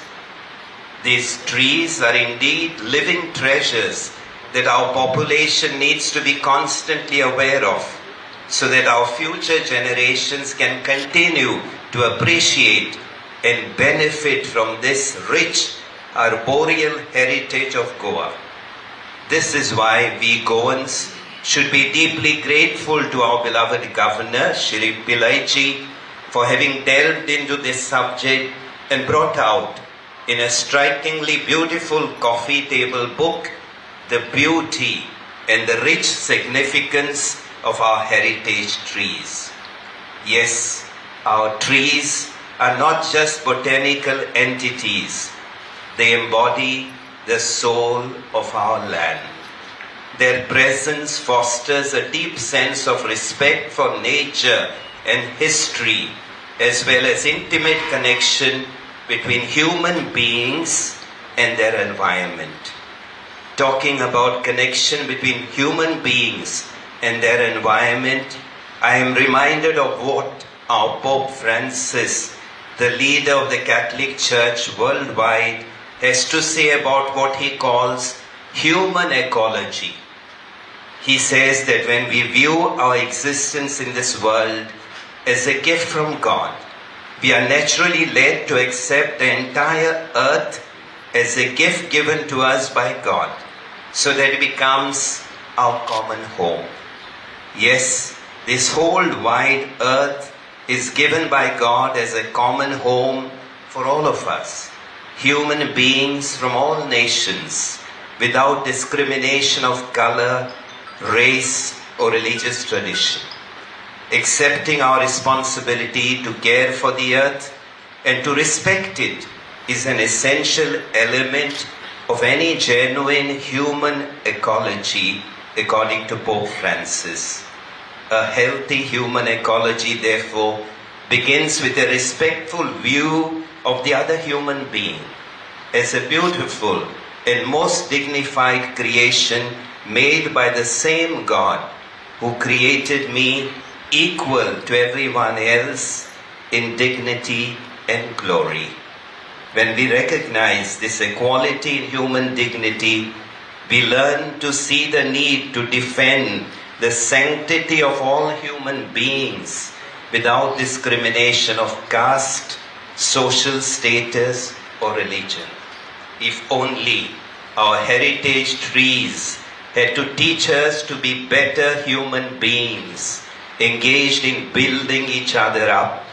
These trees are indeed living treasures that our population needs to be constantly aware of, so that our future generations can continue to appreciate and benefit from this rich arboreal heritage of Goa. This is why we Goans should be deeply grateful to our beloved Governor, Shri Pillaiji, for having delved into this subject and brought out in a strikingly beautiful coffee table book the beauty and the rich significance of our heritage trees. Yes, our trees are not just botanical entities. They embody the soul of our land. Their presence fosters a deep sense of respect for nature and history, as well as intimate connection between human beings and their environment. Talking about connection between human beings and their environment, I am reminded of what our Pope Francis, the leader of the Catholic Church worldwide, has to say about what he calls human ecology. He says that when we view our existence in this world as a gift from God, we are naturally led to accept the entire earth as a gift given to us by God, so that it becomes our common home. Yes, this whole wide earth is given by God as a common home for all of us, human beings from all nations, without discrimination of color, race, or religious tradition. Accepting our responsibility to care for the earth and to respect it is an essential element of any genuine human ecology, according to Pope Francis. A healthy human ecology, therefore, begins with a respectful view of the other human being as a beautiful and most dignified creation made by the same God who created me equal to everyone else in dignity and glory. When we recognize this equality in human dignity, we learn to see the need to defend the sanctity of all human beings without discrimination of caste, social status, or religion. If only our heritage trees had to teach us to be better human beings, engaged in building each other up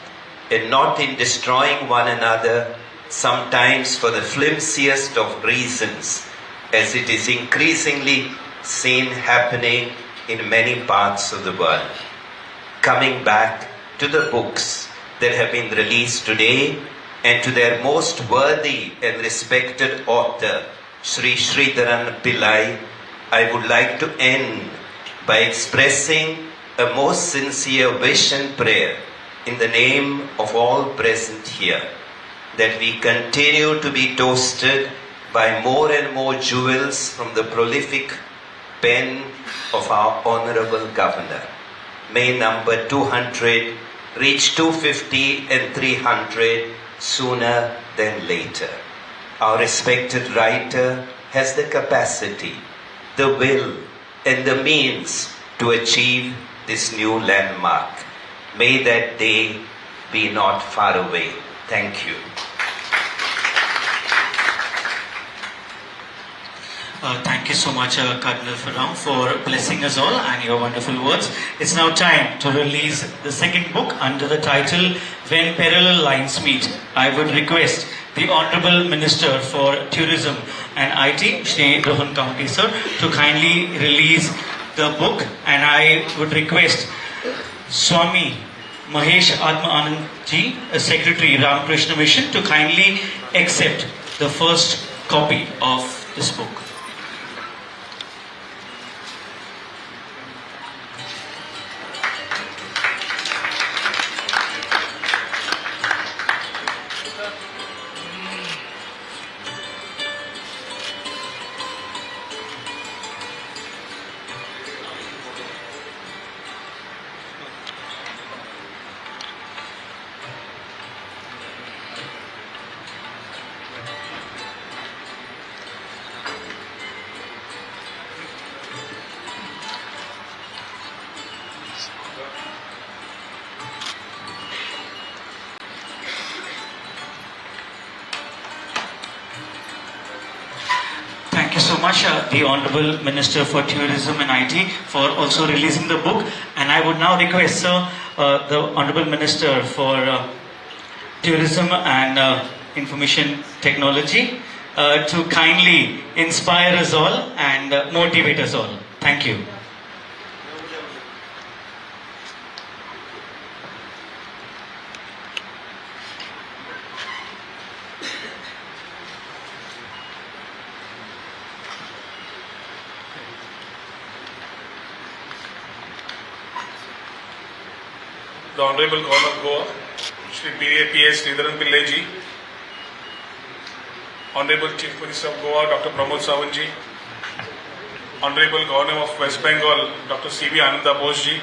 and not in destroying one another, sometimes for the flimsiest of reasons, as it is increasingly seen happening in many parts of the world. Coming back to the books that have been released today and to their most worthy and respected author, Shri Sreedharan Pillai, I would like to end by expressing a most sincere wish and prayer in the name of all present here, that we continue to be toasted by more and more jewels from the prolific pen of our Honorable Governor. May number 200 reach 250 and 300 sooner than later. Our respected writer has the capacity, the will and the means to achieve this new landmark. May that day be not far away. Thank you. Thank you so much, Cardinal Farang, for blessing us all and your wonderful words. It's now time to release the second book under the title When Parallel Lines Meet. I would request the Honorable Minister for Tourism and IT, Shri Konkani sir, to kindly release the book, and I would request Swami Mahesh Atma Anand ji, Secretary Ramakrishna Mission, to kindly accept the first copy of this book. Thank you so much, the Honorable Minister for Tourism and IT, for also releasing the book. And I would now request, sir, the Honorable Minister for Tourism and Information Technology to kindly inspire us all and motivate us all. Thank you. The Honorable Governor of Goa, Shri P.S. Sreedharan Pillai, Honorable Chief Minister of Goa, Dr. Pramod Sawant ji, Honorable Governor of West Bengal, Dr. C.V. Ananda Bose ji,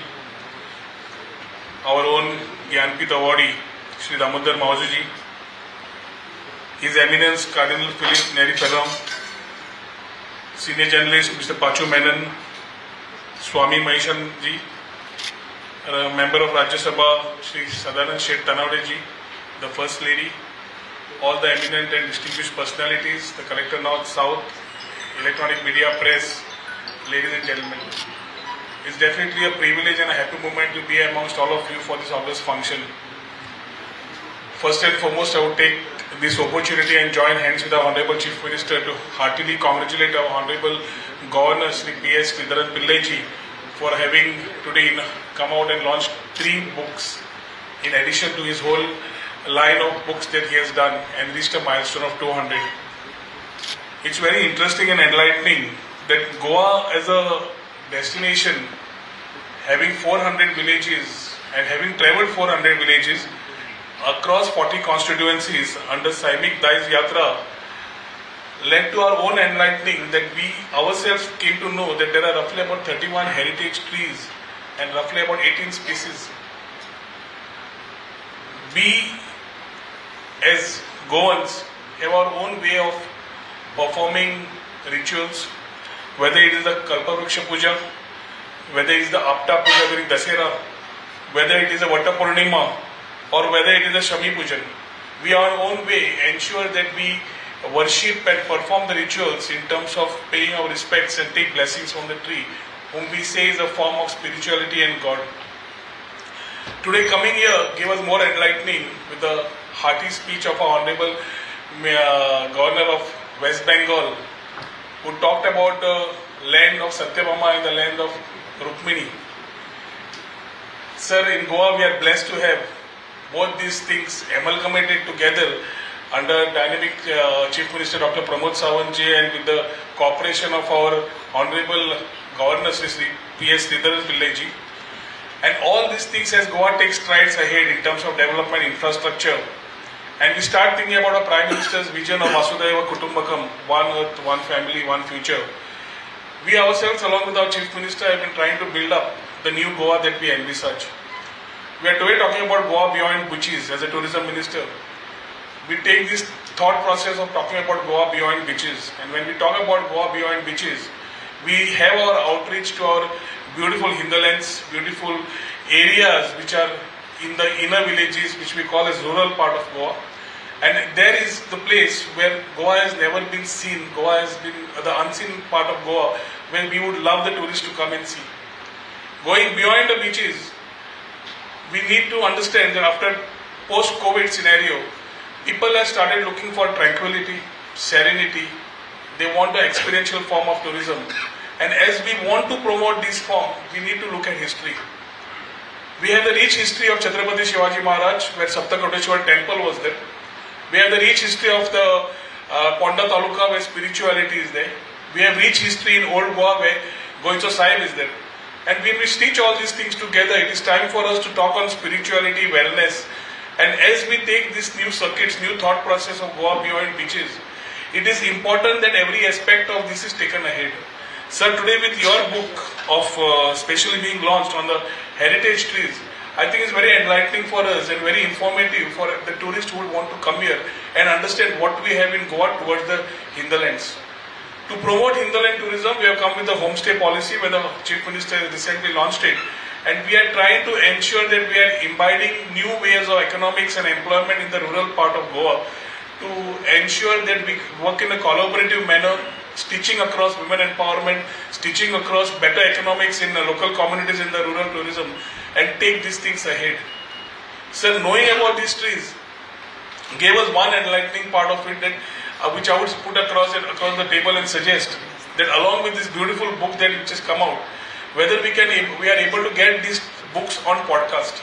our own Gyanpith Awardee, Shri Damodar Mahuji ji, His Eminence Cardinal Philip Neri Ferram, Senior Journalist Mr. Pachu Menon, Swami Mahishan ji, Member of Rajya Sabha, Shri Sadanan Shet Tanavade ji, the First Lady, all the eminent and distinguished personalities, the Collector North, South, electronic media, press, ladies and gentlemen. It's definitely a privilege and a happy moment to be amongst all of you for this August function. First and foremost, I would take this opportunity and join hands with our Honorable Chief Minister to heartily congratulate our Honorable Governor Shri P.S. Sreedharan Pillai ji for having today come out and launched 3 books in addition to his whole line of books that he has done and reached a milestone of 200. It's very interesting and enlightening that Goa as a destination, having 400 villages and having travelled 400 villages across 40 constituencies under Saimik Dais Yatra, led to our own enlightening that we ourselves came to know that there are roughly about 31 heritage trees and roughly about 18 species. We as Goans have our own way of performing rituals, whether it is the Kalpavruksha Puja, whether it is the Apta Puja during Dasera, whether it is a Vata Purnima, or whether it is a Shami Pujan. We our own way ensure that we worship and perform the rituals in terms of paying our respects and take blessings from the tree, whom we say is a form of spirituality and God. Today coming here gave us more enlightening with the hearty speech of our Honorable Governor of West Bengal, who talked about the land of Satyabhama and the land of Rukmini. Sir, in Goa we are blessed to have both these things amalgamated together under dynamic Chief Minister Dr. Pramod Sawant and with the cooperation of our Honorable Governor Shri P.S. Sreedharan Pillaiji. And all these things as Goa takes strides ahead in terms of development infrastructure. And we start thinking about our Prime Minister's vision of Vasudhaiva Kutumbakam, one earth, one family, one future. We ourselves, along with our Chief Minister, have been trying to build up the new Goa that we envisage. We are today talking about Goa beyond beaches as a tourism minister. We take this thought process of talking about Goa beyond beaches. And when we talk about Goa beyond beaches, we have our outreach to our beautiful hinterlands, beautiful areas which are in the inner villages, which we call as rural part of Goa. And there is the place where Goa has never been seen. Goa has been the unseen part of Goa, where we would love the tourists to come and see. Going beyond the beaches, we need to understand that after post-COVID scenario, people have started looking for tranquility, serenity. They want the experiential form of tourism. And as we want to promote this form, we need to look at history. We have the rich history of Chhatrapati Shivaji Maharaj, where Saptakoteshwar temple was there. We have the rich history of the Ponda Taluka, where spirituality is there. We have rich history in Old Goa, where Goincho Sahib is there. And when we stitch all these things together, it is time for us to talk on spirituality, wellness. And as we take this new circuits, new thought process of Goa beyond beaches, it is important that every aspect of this is taken ahead. Sir, today with your book of specially being launched on the heritage trees, I think it's very enlightening for us and very informative for the tourists who would want to come here and understand what we have in Goa towards the hinterlands. To promote hinterland tourism, we have come with the homestay policy where the Chief Minister has recently launched it. And we are trying to ensure that we are imbibing new ways of economics and employment in the rural part of Goa to ensure that we work in a collaborative manner, stitching across women empowerment, stitching across better economics in the local communities in the rural tourism, and take these things ahead. Sir, knowing about these trees gave us one enlightening part of it that which I would put across the table and suggest that along with this beautiful book that which has come out, whether we are able to get these books on podcast.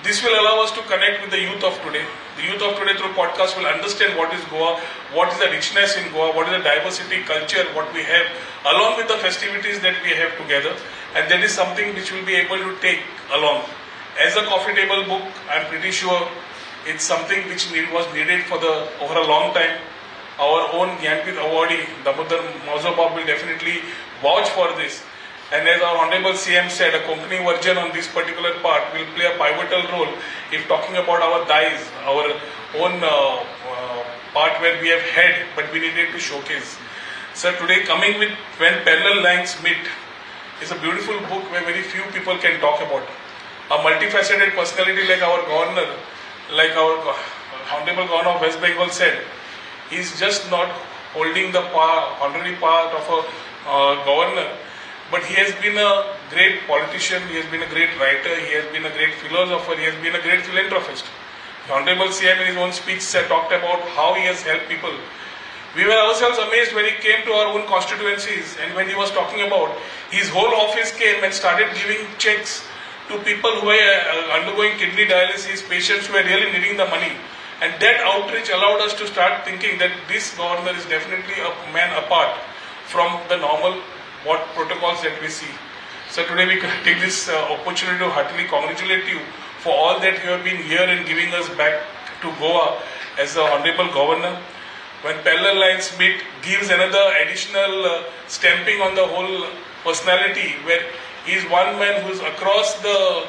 This will allow us to connect with the youth of today. The youth of today through podcast will understand what is Goa, what is the richness in Goa, what is the diversity, culture, what we have, along with the festivities that we have together. And that is something which will be able to take along. As a coffee table book, I am pretty sure it's something which was needed over a long time. Our own Jnanpith awardee, Damodar Mauzobab, will definitely vouch for this. And as our Honorable CM said, a Konkani version on this particular part will play a pivotal role if talking about our dais, our own part where we have had, but we needed to showcase. Sir, today coming with When Parallel Lines Meet is a beautiful book where very few people can talk about. A multifaceted personality like our governor, like our Honorable Governor of West Bengal said, he is just not holding the honorary part of a governor, but he has been a great politician, he has been a great writer, he has been a great philosopher, he has been a great philanthropist. The Honorable CM in his own speech talked about how he has helped people. We were ourselves amazed when he came to our own constituencies, and when he was talking about his whole office came and started giving checks to people who were undergoing kidney dialysis, patients who were really needing the money. And that outreach allowed us to start thinking that this governor is definitely a man apart from the normal protocols that we see. So today we take this opportunity to heartily congratulate you for all that you have been here and giving us back to Goa as the Honorable Governor. When Parallel Lines Meet gives another additional stamping on the whole personality, where he is one man who is across the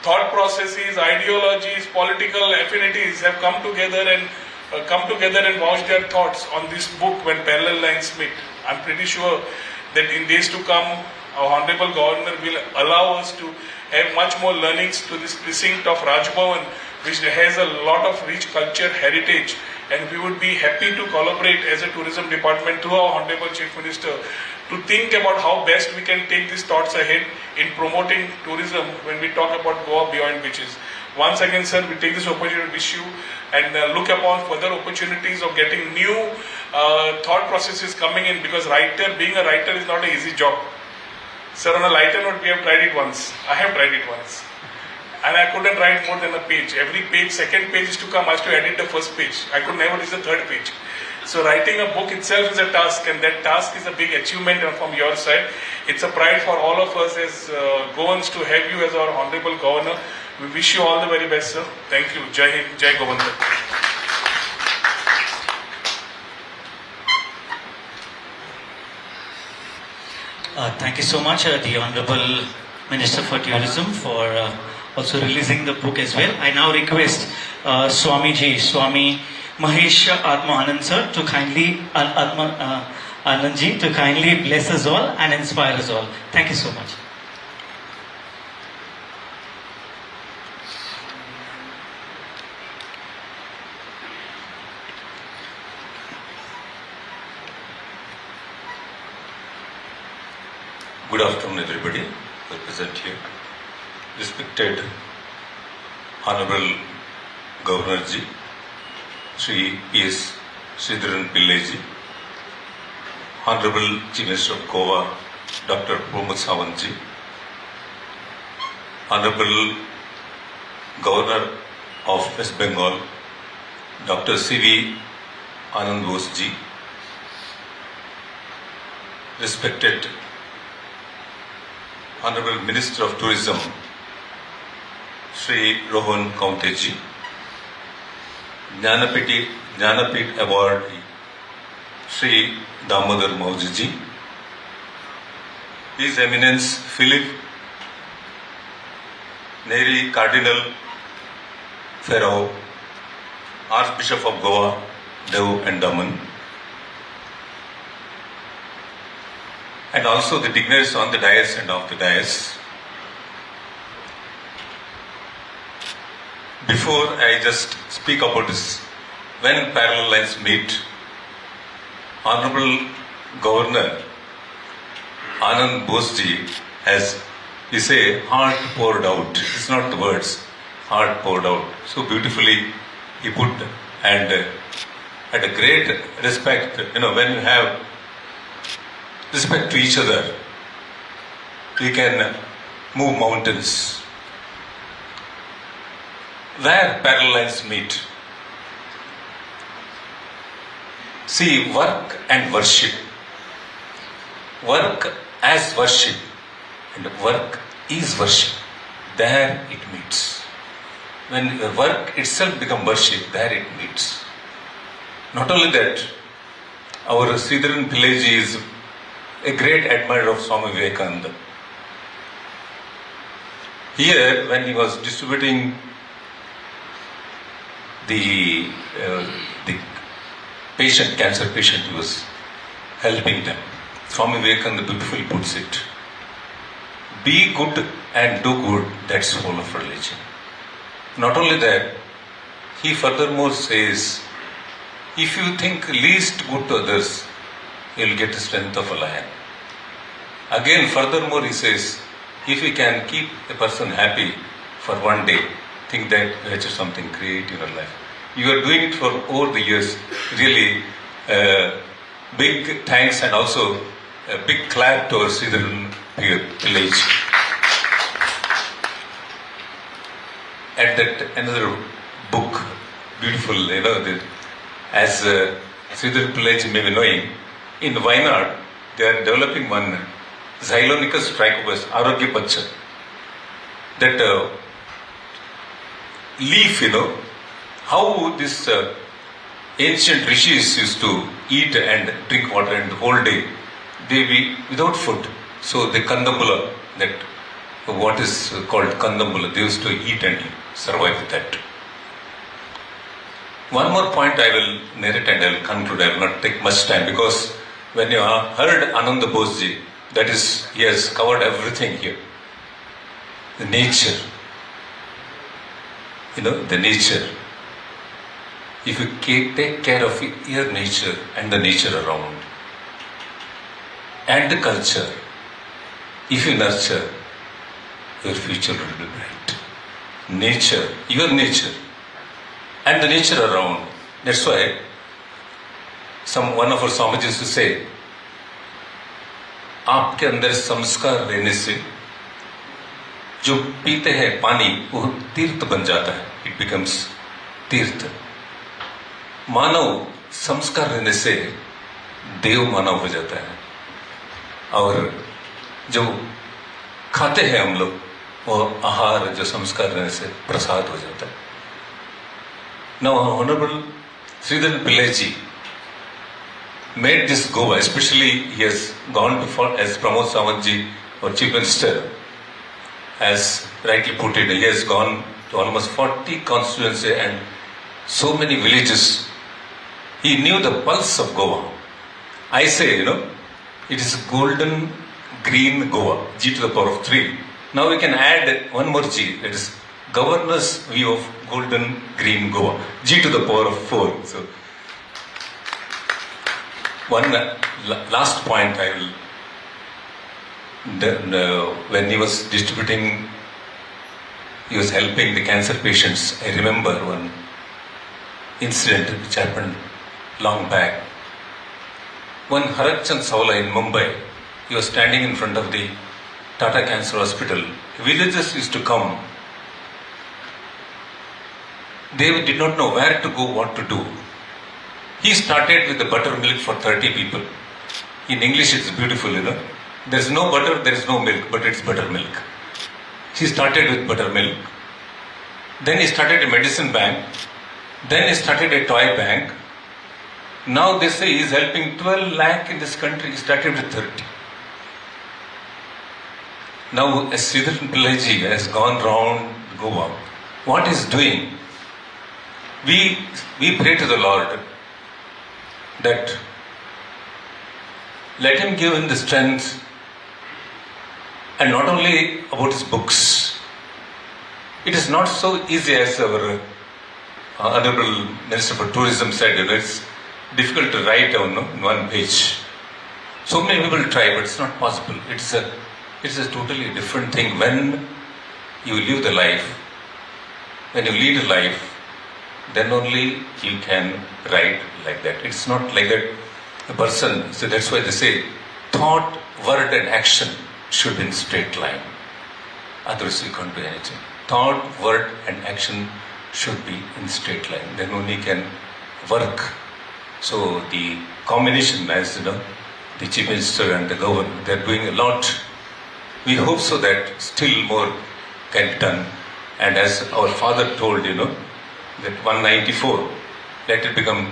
thought processes, ideologies, political affinities have come together and vouch their thoughts on this book When Parallel Lines Meet. I'm pretty sure that in days to come, our Honorable Governor will allow us to have much more learnings to this precinct of Raj Bhavan which has a lot of rich culture, heritage, and we would be happy to collaborate as a tourism department through our Honorable Chief Minister to think about how best we can take these thoughts ahead in promoting tourism when we talk about Goa beyond beaches. Once again, sir, we take this opportunity to wish you and look upon further opportunities of getting new thought processes coming in, because being a writer is not an easy job. Sir, on a lighter note, we have tried it once. I have tried it once. And I couldn't write more than a page. Every page, second page is to come, I have to edit the first page. I could never reach the third page. So writing a book itself is a task, and that task is a big achievement from your side. It's a pride for all of us as Goans to have you as our Honorable Governor. We wish you all the very best, sir. Thank you. Jai Hind, Jai Governor. Thank you so much, the Honorable Minister for Tourism, for also releasing the book as well. I now request Swami Mahesh Atma Anand sir to kindly Anandji to kindly bless us all and inspire us all. Thank you so much. Good afternoon, everybody who are present here. Respected Honorable Governor Ji, Shri P.S. Sreedharan Pillai Ji, Honorable Chief Minister of Goa, Dr. Pramod Sawant Ji, Honorable Governor of West Bengal, Dr. C.V. Anand Bose Ji, respected Honorable Minister of Tourism, Shri Rohan Kaunte Ji, Jnanapith Award, Shri Damodar Mauji Ji, His Eminence Philip Neri Cardinal Ferrao, Archbishop of Goa, Diu and Daman, and also the dignitaries on the dais and off the dais. Before I just speak about this, when parallel lines meet, Honorable Governor Anand Bose Ji has, he say, heart poured out. It's not the words, heart poured out. So beautifully he put, and at a great respect, when you have respect to each other, we can move mountains. Where parallel lines meet, see, work and worship. Work as worship and work is worship. There it meets. When the work itself becomes worship, there it meets. Not only that, our Sreedharan Pillai Ji is a great admirer of Swami Vivekananda. Here, when he was distributing the patient, cancer patient, he was helping them. Swami Vivekananda beautifully puts it. Be good and do good, that's whole of religion. Not only that, he furthermore says, if you think least good to others, you will get the strength of a lion. Again, furthermore, he says, if you can keep a person happy for one day, think that you achieve something great in your life. You are doing it for over the years. Really, big thanks and also a big clap to our Sreedharan Pillai Ji. And that another book, beautiful, as Sreedharan Pillai Ji may be knowing, in Wayanad, they are developing one Xylonicus trichopus, Arogya Pacha. That leaf, how this ancient rishis used to eat and drink water, and the whole day they be without food. So the kandambula, that what is called kandambula, they used to eat and survive with that. One more point I will narrate and I will conclude. I will not take much time, because when you heard Ananda Bose Ji, that is, he has covered everything here. The nature. the nature. If you take care of your nature and the nature around, and the culture, if you nurture, your future will be bright. Nature, your nature, and the nature around. That's why one of our Swamiji used to say, आपके अंदर संस्कार रहने से जो पीते हैं पानी वो तीर्थ बन जाता है. It becomes तीर्थ. मानव संस्कार रहने से देव मानव हो जाता है. और जो खाते हैं हम लोग वो आहार जो संस्कार रहने से प्रसाद हो जाता है. Now Honorable Sreedharan Pillai made this Goa, especially he has gone to, as Pramod Sawantji, our Chief Minister, has rightly put it, he has gone to almost 40 constituencies and so many villages. He knew the pulse of Goa. I say, it is golden green Goa, G to the power of 3. Now we can add one more G, that is governor's view of golden green Goa, G to the power of 4. So, one last point I will. When he was distributing, he was helping the cancer patients. I remember one incident which happened long back. One Harat Chand Sawla in Mumbai, he was standing in front of the Tata Cancer Hospital. Villagers used to come. They did not know where to go, what to do. He started with the buttermilk for 30 people. In English it's beautiful, There is no butter, there is no milk, but it's buttermilk. He started with buttermilk. Then he started a medicine bank. Then he started a toy bank. Now they say he is helping 12 lakh in this country. He started with 30. Now as Sreedharan Pillai has gone round Goa, what he is doing? We pray to the Lord that let him give him the strength, and not only about his books. It is not so easy as our Honorable Minister for Tourism said, it's difficult to write down in one page. So many people try, but it's not possible. It's a totally different thing when you live the life. When you lead a life, then only you can write like that. It's not like that a person, so that's why they say thought, word and action should be in straight line. Otherwise you can't do anything. Thought, word and action should be in straight line. Then only can work. So the combination, as the Chief Minister and the Governor, they're doing a lot. We hope so that still more can be done. And as our father told, that 194, let it become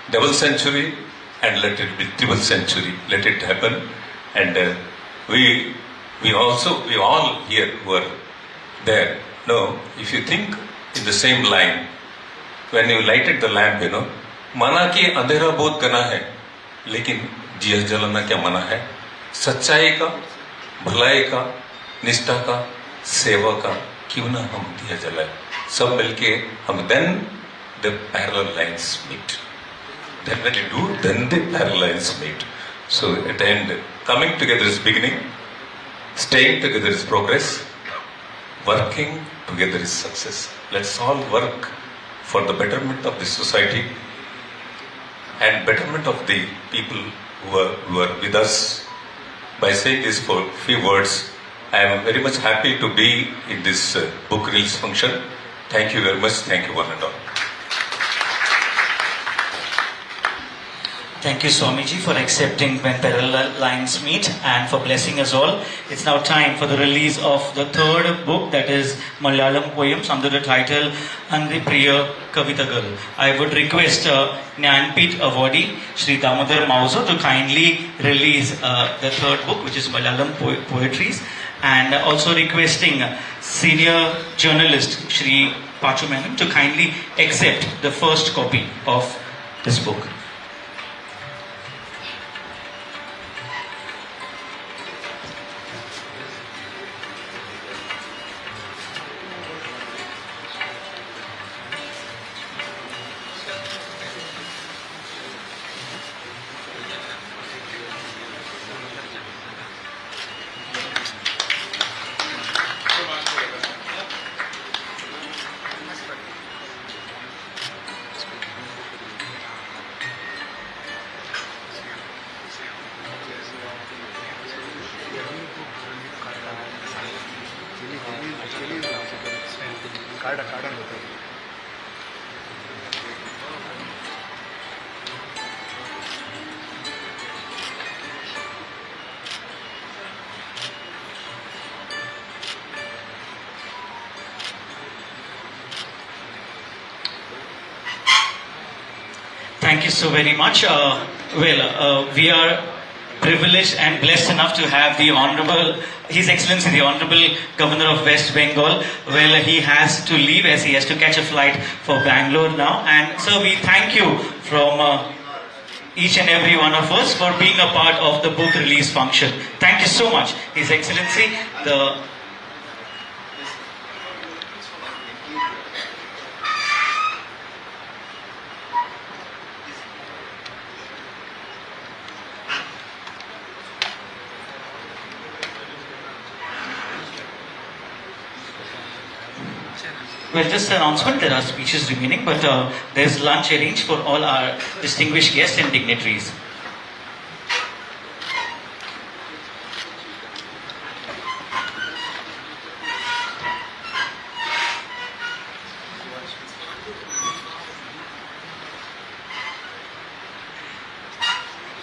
double century and let it be triple century. Let it happen. And we all here who are there, if you think in the same line, when you lighted the lamp, mana ki andhera bahut gana hai, lekin diya jalana kya mana hai? Sachai ka, bhalai ka, निष्ठा का, सेवा का क्यों ना हम दिया जलाए. सब मिलके हम, then the parallel lines meet. Then when you do, then the parallel lines meet. So at the end, coming together is beginning, staying together is progress, working together is success. Let's all work for the betterment of the society and betterment of the people who are with us. By saying these few words, I am very much happy to be in this book release function. Thank you very much. Thank you one and all. Thank you, Swamiji, for accepting when parallel lines meet and for blessing us all. It's now time for the release of the third book, that is Malayalam poems under the title Angri Priya Kavitagal. I would request Jnanpith awardee Shri Damodar Mauzo to kindly release the third book, which is Malayalam poetries, and also requesting senior journalist Shri Pachu Menon to kindly accept the first copy of this book. काढा होतं. Thank you so very much. We are privileged and blessed enough to have the Honorable, His Excellency the Honorable Governor of West Bengal. Well, he has to leave as he has to catch a flight for Bangalore now. And so we thank you from each and every one of us for being a part of the book release function. Thank you so much, His Excellency. Well, just an announcement, there are speeches remaining, but there's lunch arranged for all our distinguished guests and dignitaries.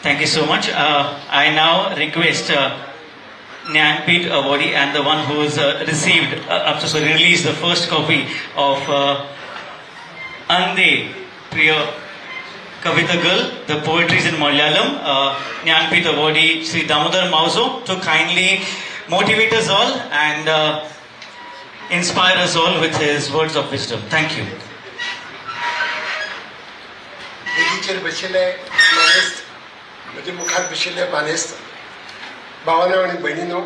Thank you so much. I now request Jnanpith awardee and the one who has released the first copy of Ande Priya Kavita Girl, the poetry is in Malayalam. Jnanpith awardee Shri Damodar Mauzo to kindly motivate us all and inspire us all with his words of wisdom. Thank you. म्हणजे मुखार बशिल्ले मानेस्त भावानो आनी भयणीनो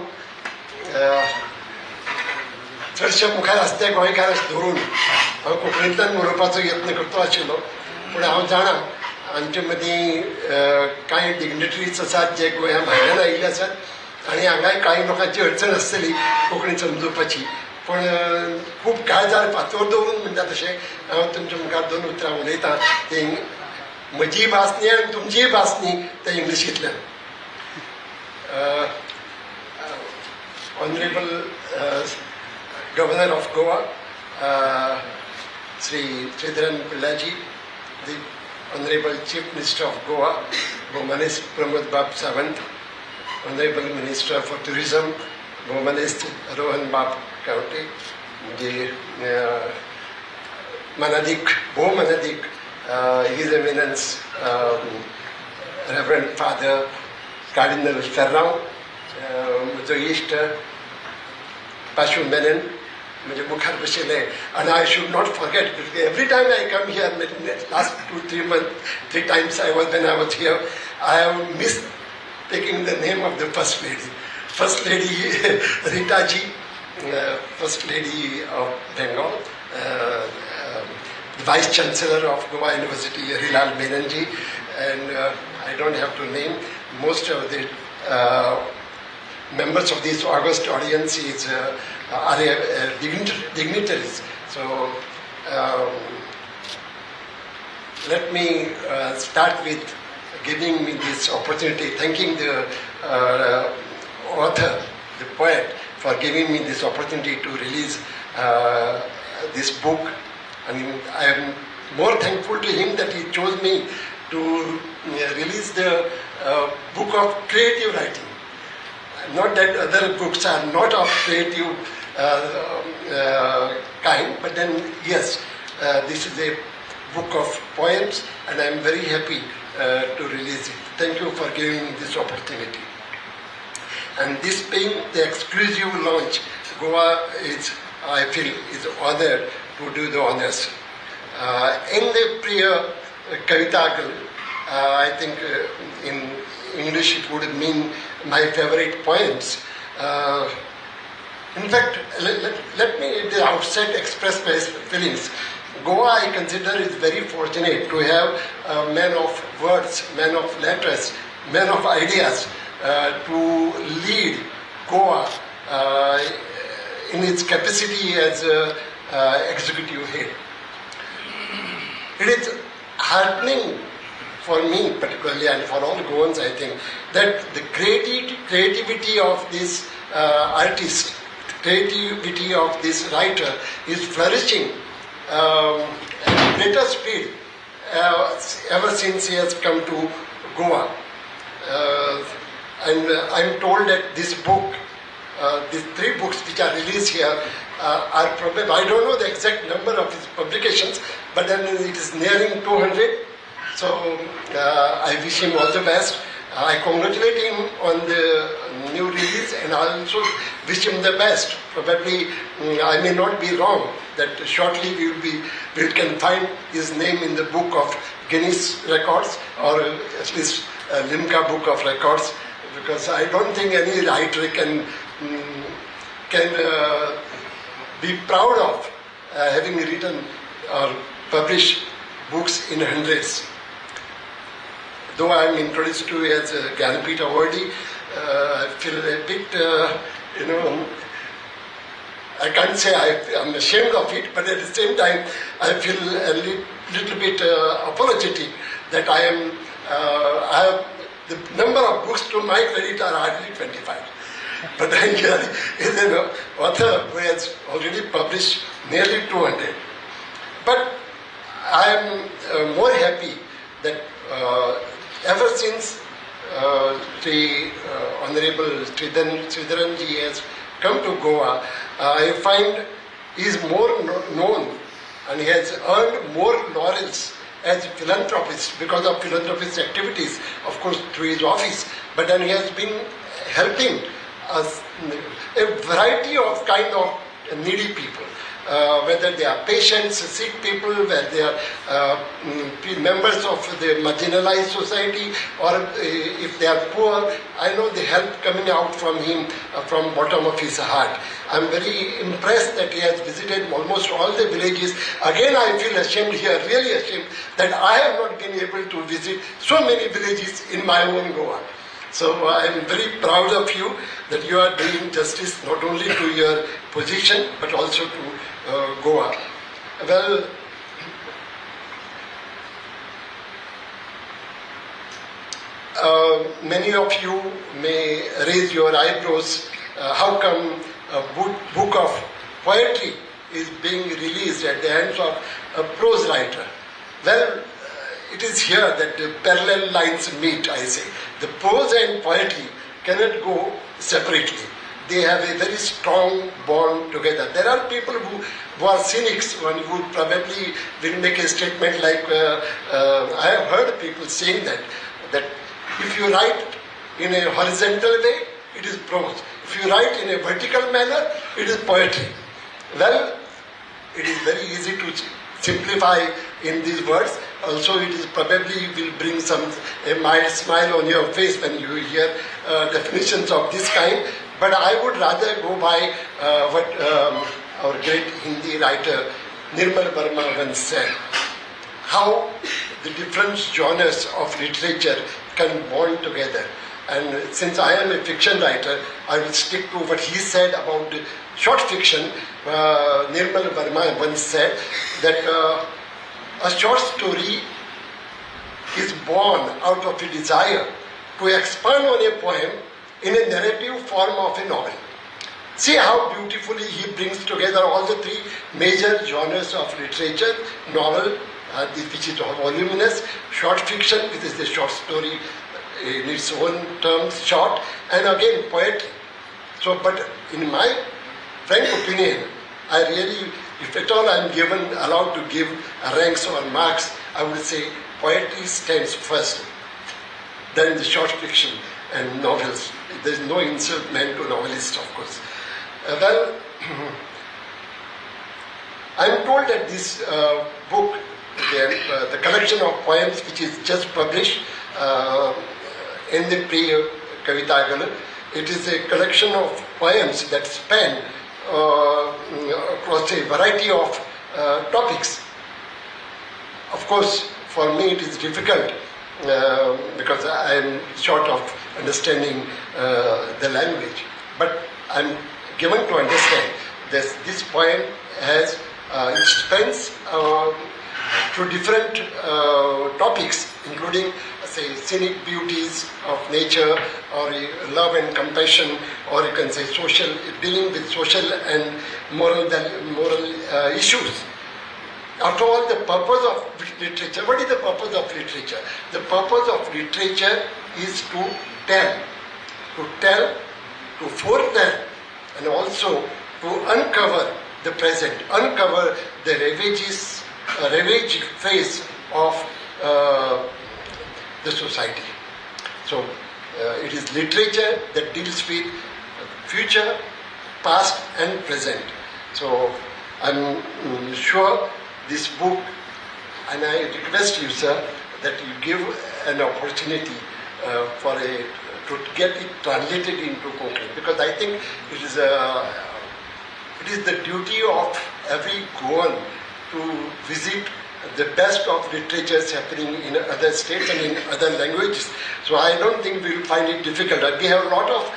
चडशे मुखार आसते गोंयकार धरून हांव कोंकणींतल्यान उलोवपाचो यत्न करतो आशिल्लो पूण हांव जाणा आमचे मदीं कांय डिग्निटरीज आसात जे गोंया भायल्यान आयिल्ले आसात आनी हांगाय कांय लोकांची अडचण आसतली कोंकणी समजुवपाची पण खूब काळजार फातोर दवरून म्हणटा तशें हांव तुमच्या मुखार दोन उतरां उलयतां ते म्हजी भास न्ही आनी तुमचीय भास न्ही ते इंग्लिशींतल्यान honourable governor of Goa Shri Sreedharan पिल्लाजी, the Honorable Chief Minister of Goa, Gomanis Pramod Bab Sawant, Honorable Minister for Tourism, Gomanis Rohan Bab County, the Manadik, Bo Manadik, His Eminence Reverend Father Cardinal Ferrao, म्हजो इश्ट Pashu Menon, Mukhar Bashile, and I should not forget, because every time I come here, last 2-3 months, 3 times when I was here, I have missed taking the name of the First Lady. First Lady Rita Ji, First Lady of Bengal, the Vice Chancellor of Goa University, Hilal Menon Ji, and I don't have to name most of the members of this august audience are dignitaries. So let me start with giving me this opportunity, thanking the author, the poet, for giving me this opportunity to release this book. I mean, I am more thankful to him that he chose me to release the book of creative writing. Not that other books are not of creative kind, but then yes, this is a book of poems and I am very happy to release it. Thank you for giving me this opportunity. And this being the exclusive launch, Goa is, I feel, is honored to do the honors. In the Priya Kavita Girl, I think in English it would mean my favorite poems. In fact, let me at the outset express my feelings. Goa, I consider, is very fortunate to have a man of words, man of letters, man of ideas to lead Goa in its capacity as executive head. It is heartening for me particularly and for all Goans, I think, that the creativity of this artist, creativity of this writer is flourishing at greater speed ever since he has come to Goa. And I'm told that this book, these 3 books which are released here are probably, I don't know the exact number of his publications, but then it is nearing 200. So I wish him all the best. I congratulate him on the new release, and I also wish him the best. Probably I may not be wrong that shortly we can find his name in the book of Guinness Records, or at least Limca Book of Records, because I don't think any writer can be proud of having written or published books in hundreds. Though I am introduced to as a Gyanapith awardee, I feel a bit, I can't say I'm ashamed of it, but at the same time, I feel a little bit apologetic that I have the number of books to my credit are hardly 25. But then here is an author who has already published nearly 200. But I am more happy that ever since the Honorable Sreedharan ji has come to Goa, I find he is more known and he has earned more laurels as philanthropist because of philanthropist activities, of course through his office, but then he has been helping us a variety of kind of needy people. Whether they are patients, sick people, whether they are members of the marginalized society, or if they are poor, I know the help coming out from him from bottom of his heart. I'm very impressed that he has visited almost all the villages. Again, I feel ashamed here, really ashamed, that I have not been able to visit so many villages in my own Goa. So I am very proud of you that you are doing justice not only to your position but also to Goa. Well, many of you may raise your eyebrows. How come a book of poetry is being released at the hands of a prose writer? Well, it is here that the parallel lines meet, I say. The prose and poetry cannot go separately. They have a very strong bond together. There are people who are cynics, who probably will make a statement like, I have heard people saying that if you write in a horizontal way, it is prose. If you write in a vertical manner, it is poetry. Well, it is very easy to simplify in these words. Also, it is probably will bring a mild smile on your face when you hear definitions of this kind. But I would rather go by what our great Hindi writer Nirmal Verma once said, how the different genres of literature can bond together. And since I am a fiction writer, I will stick to what he said about the short fiction. Nirmal Verma once said that a short story is born out of a desire to expand on a poem in a narrative form of a novel. See how beautifully he brings together all the 3 major genres of literature: novel, which is voluminous; short fiction, which is the short story in its own terms, short; and again poetry. So, but in my frank opinion, I really, if at all I am allowed to give ranks or marks, I would say poetry stands first, then the short fiction and novels. There is no insult meant to novelists, of course. Well, I am told that this book, the collection of poems which is just published in the Kavitagalan, it is a collection of poems that span across a variety of topics. Of course, for me it is difficult because I am short of understanding the language. But I am given to understand that this poem has, it spans to different topics, including, say, scenic beauties of nature, or love and compassion, or you can say dealing with social and moral issues. After all, the purpose of literature, what is the purpose of literature? The purpose of literature is to tell, to foretell, and also to uncover the present, uncover the ravaged face of the society. So it is literature that deals with future, past and present. So I'm sure this book, and I request you, sir, that you give an opportunity to get it translated into Konkani, because I think it is the duty of every Goan to visit the best of literatures happening in other states and in other languages. So I don't think we will find it difficult. We have a lot of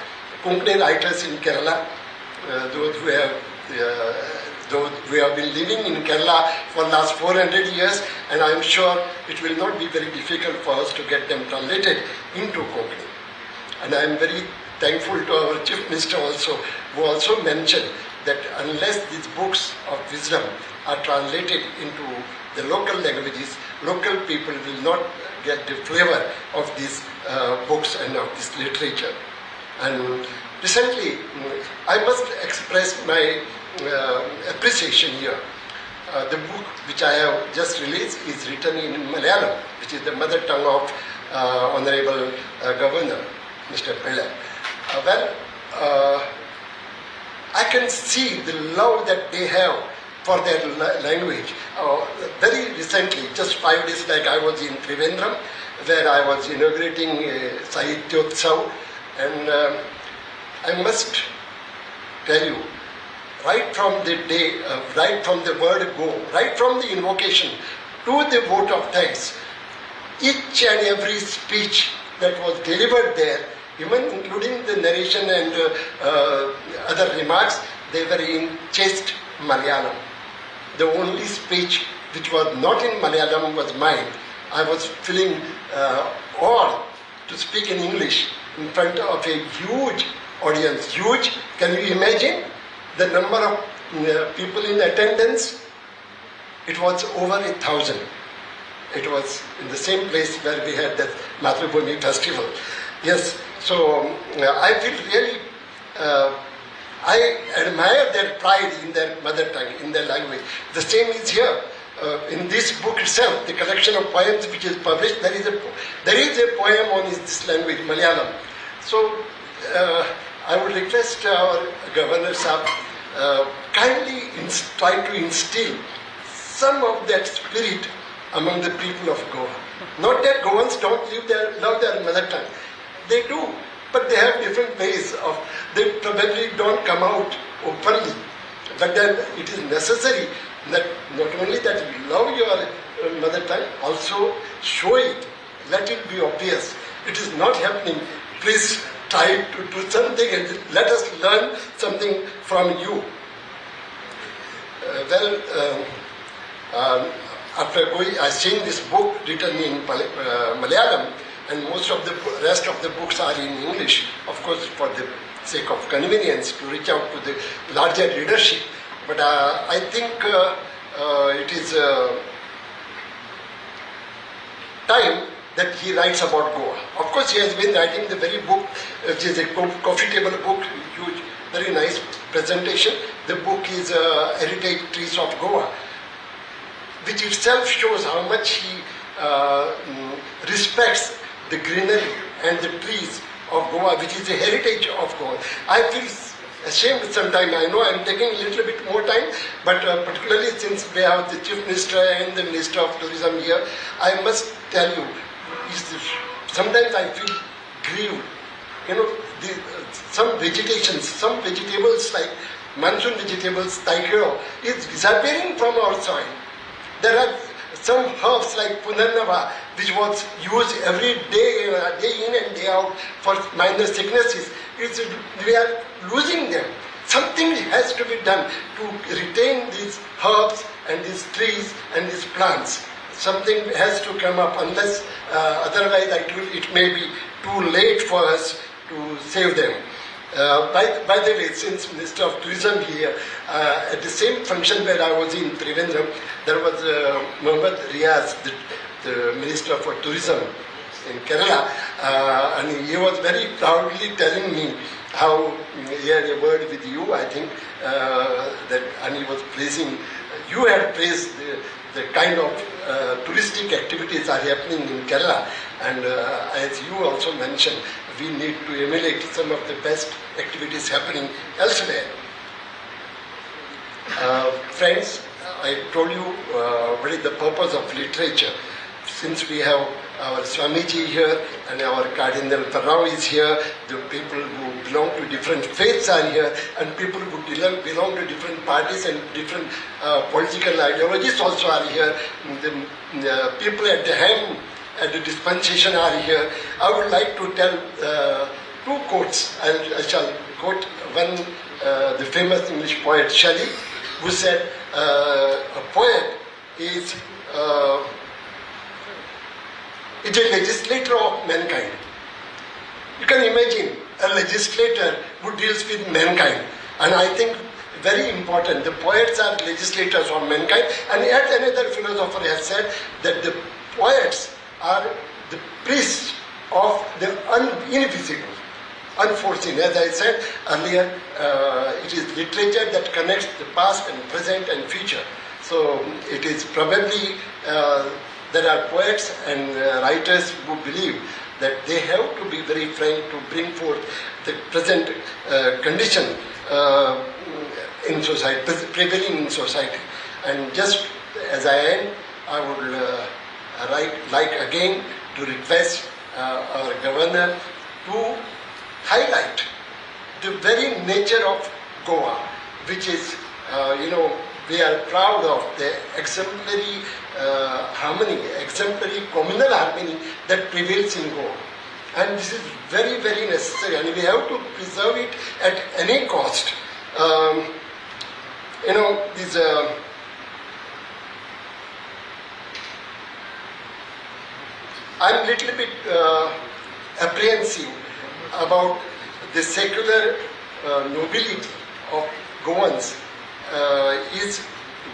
Konkani writers in Kerala, those who have been living in Kerala for the last 400 years, and I am sure it will not be very difficult for us to get them translated into Konkani. And I am very thankful to our Chief Minister also, who also mentioned that unless these books of wisdom are translated into the local languages, local people will not get the flavor of these books and of this literature. And recently, I must express my appreciation here. The book which I have just released is written in Malayalam, which is the mother tongue of Honorable Governor, Mr. Prudent. I can see the love that they have for their language. Very recently, just 5 days back, I was in Trivandrum, where I was inaugurating Sahityotsav, and I must tell you, right from the day, right from the word go, right from the invocation to the vote of thanks, each and every speech that was delivered there, even including the narration and other remarks, they were in chaste Malayalam. The only speech which was not in Malayalam was mine. I was feeling awed to speak in English in front of a huge audience. Huge, can you imagine the number of people in attendance? It was over 1,000. It was in the same place where we had the Mathrubhumi festival. Yes, so I feel really, I admire their pride in their mother tongue, in their language. The same is here. In this book itself, the collection of poems which is published, there is a poem on this language, Malayalam. So I would request our Governor Sahib, kindly try to instill some of that spirit among the people of Goa. Not that Goans don't love their mother tongue. They do, but they have different ways of, they probably don't come out openly. But then it is necessary that not only that you love your mother tongue, also show it, let it be obvious. It is not happening. Please try to do something and let us learn something from you. After I seen this book written in Malayalam, and most of the rest of the books are in English, of course for the sake of convenience to reach out to the larger readership. But I think it is time that he writes about Goa. Of course, he has been writing the very book, which is a coffee table book, huge, very nice presentation. The book is Heritage Trees of Goa, which itself shows how much he respects the greenery and the trees of Goa, which is the heritage of Goa. I feel ashamed sometimes. I know I'm taking a little bit more time, but particularly since we have the Chief Minister and the Minister of Tourism here, I must tell you, sometimes I feel grieved. You know, some vegetables like monsoon vegetables, taikiro, is disappearing from our soil. There are some herbs like punarnava, which was used every day, day in and day out for minor sicknesses. We are losing them. Something has to be done to retain these herbs and these trees and these plants. Something has to come up, unless otherwise it may be too late for us to save them. By the way, since Minister of Tourism here, at the same function where I was in Trivandrum, there was Mohammad Riaz, the Minister for Tourism in Kerala, and he was very proudly telling me how he had a word with you, I think, and he was praising, you had praised the kind of touristic activities are happening in Kerala, and as you also mentioned, we need to emulate some of the best activities happening elsewhere. Friends, I told you what is the purpose of literature. Since we have our Swamiji here and our Cardinal Tarao is here, the people who belong to different faiths are here, and people who belong to different parties and different political ideologies also are here. The people at the hem, at the dispensation are here. I would like to tell two quotes. I shall quote one, the famous English poet Shri, who said, a poet is a legislator of mankind. You can imagine a legislator who deals with mankind. And I think very important, the poets are legislators of mankind. And yet another philosopher has said that the poets are the priests of the invisible, unforeseen. As I said earlier, it is literature that connects the past and present and future. So it is probably there are poets and writers who believe that they have to be very frank to bring forth the present condition in society, prevailing in society. And just as I end, I would like again to request our governor to highlight the very nature of Goa, which is, we are proud of the exemplary harmony, exemplary communal harmony that prevails in Goa. And this is very, very necessary, and we have to preserve it at any cost. I'm a little bit apprehensive about the secular nobility of Goans is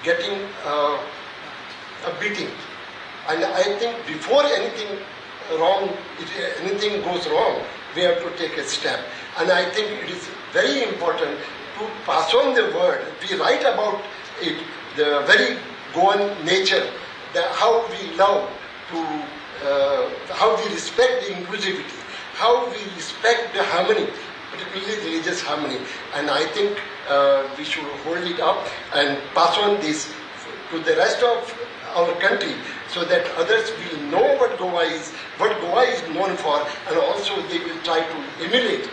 getting a beating. And I think before anything goes wrong, we have to take a step. And I think it is very important to pass on the word. We write about it, the very Goan nature, how we love how we respect the inclusivity, how we respect the harmony, particularly religious harmony. And I think we should hold it up and pass on this to the rest of our country, so that others will know what Goa is known for, and also they will try to emulate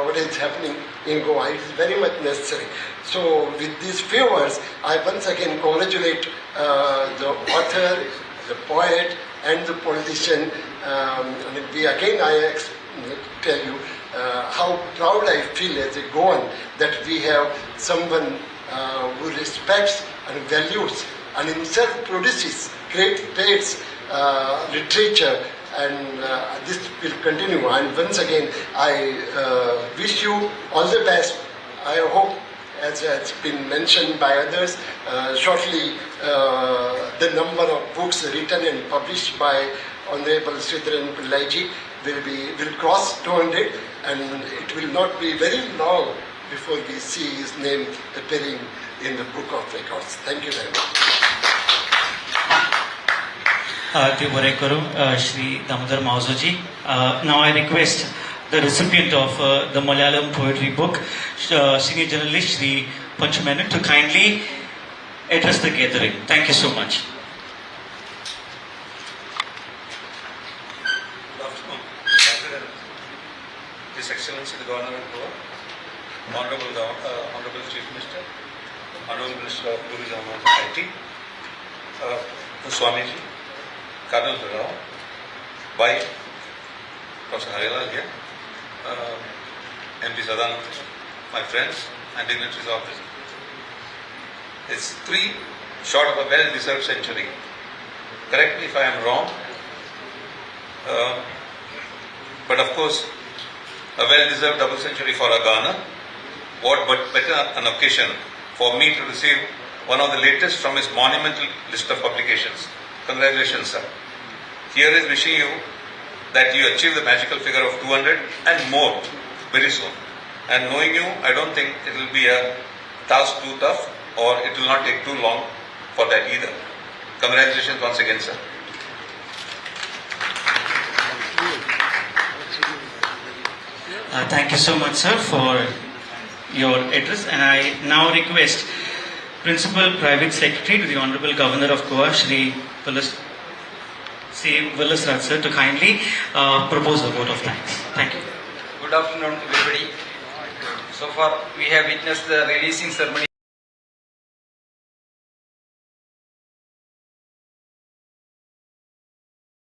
what is happening in Goa. It is very much necessary. So with these few words, I once again congratulate the author, the poet, and the politician. I tell you how proud I feel as a Goan that we have someone who respects and values and himself produces great poets, literature, and this will continue. And once again, I wish you all the best. I hope, as has been mentioned by others, shortly the number of books written and published by Honorable Sreedharan will cross 200, and it will not be very long before we see his name appearing in the book of records. Thank you very much. Shri Damodar Mauzoji. Now I request the recipient of the Malayalam poetry book, senior journalist Shri Panchamenan, to kindly address the gathering. Thank you so much. Good afternoon. His Excellency the Governor of Goa, Honorable Chief Minister, Honorable Minister of Tourism and IT, Swamiji, Cardinal Tarao, Professor Harilal here, MP Sadanand, my friends and dignitaries of this. It's 3 short of a well-deserved century. Correct me if I am wrong. But of course, a well-deserved double century for Ghana. What but better an occasion for me to receive one of the latest from his monumental list of publications. Congratulations, sir. Here is wishing you that you achieve the magical figure of 200 and more very soon. And knowing you, I don't think it will be a task too tough, or it will not take too long for that either. Congratulations once again, sir. Thank you so much, sir, for your address. And I now request Principal Private Secretary to the Honorable Governor of Goa, Shri Willisraj, sir, to kindly propose a vote of thanks. Thank you. Good afternoon, everybody. So far, we have witnessed the releasing ceremony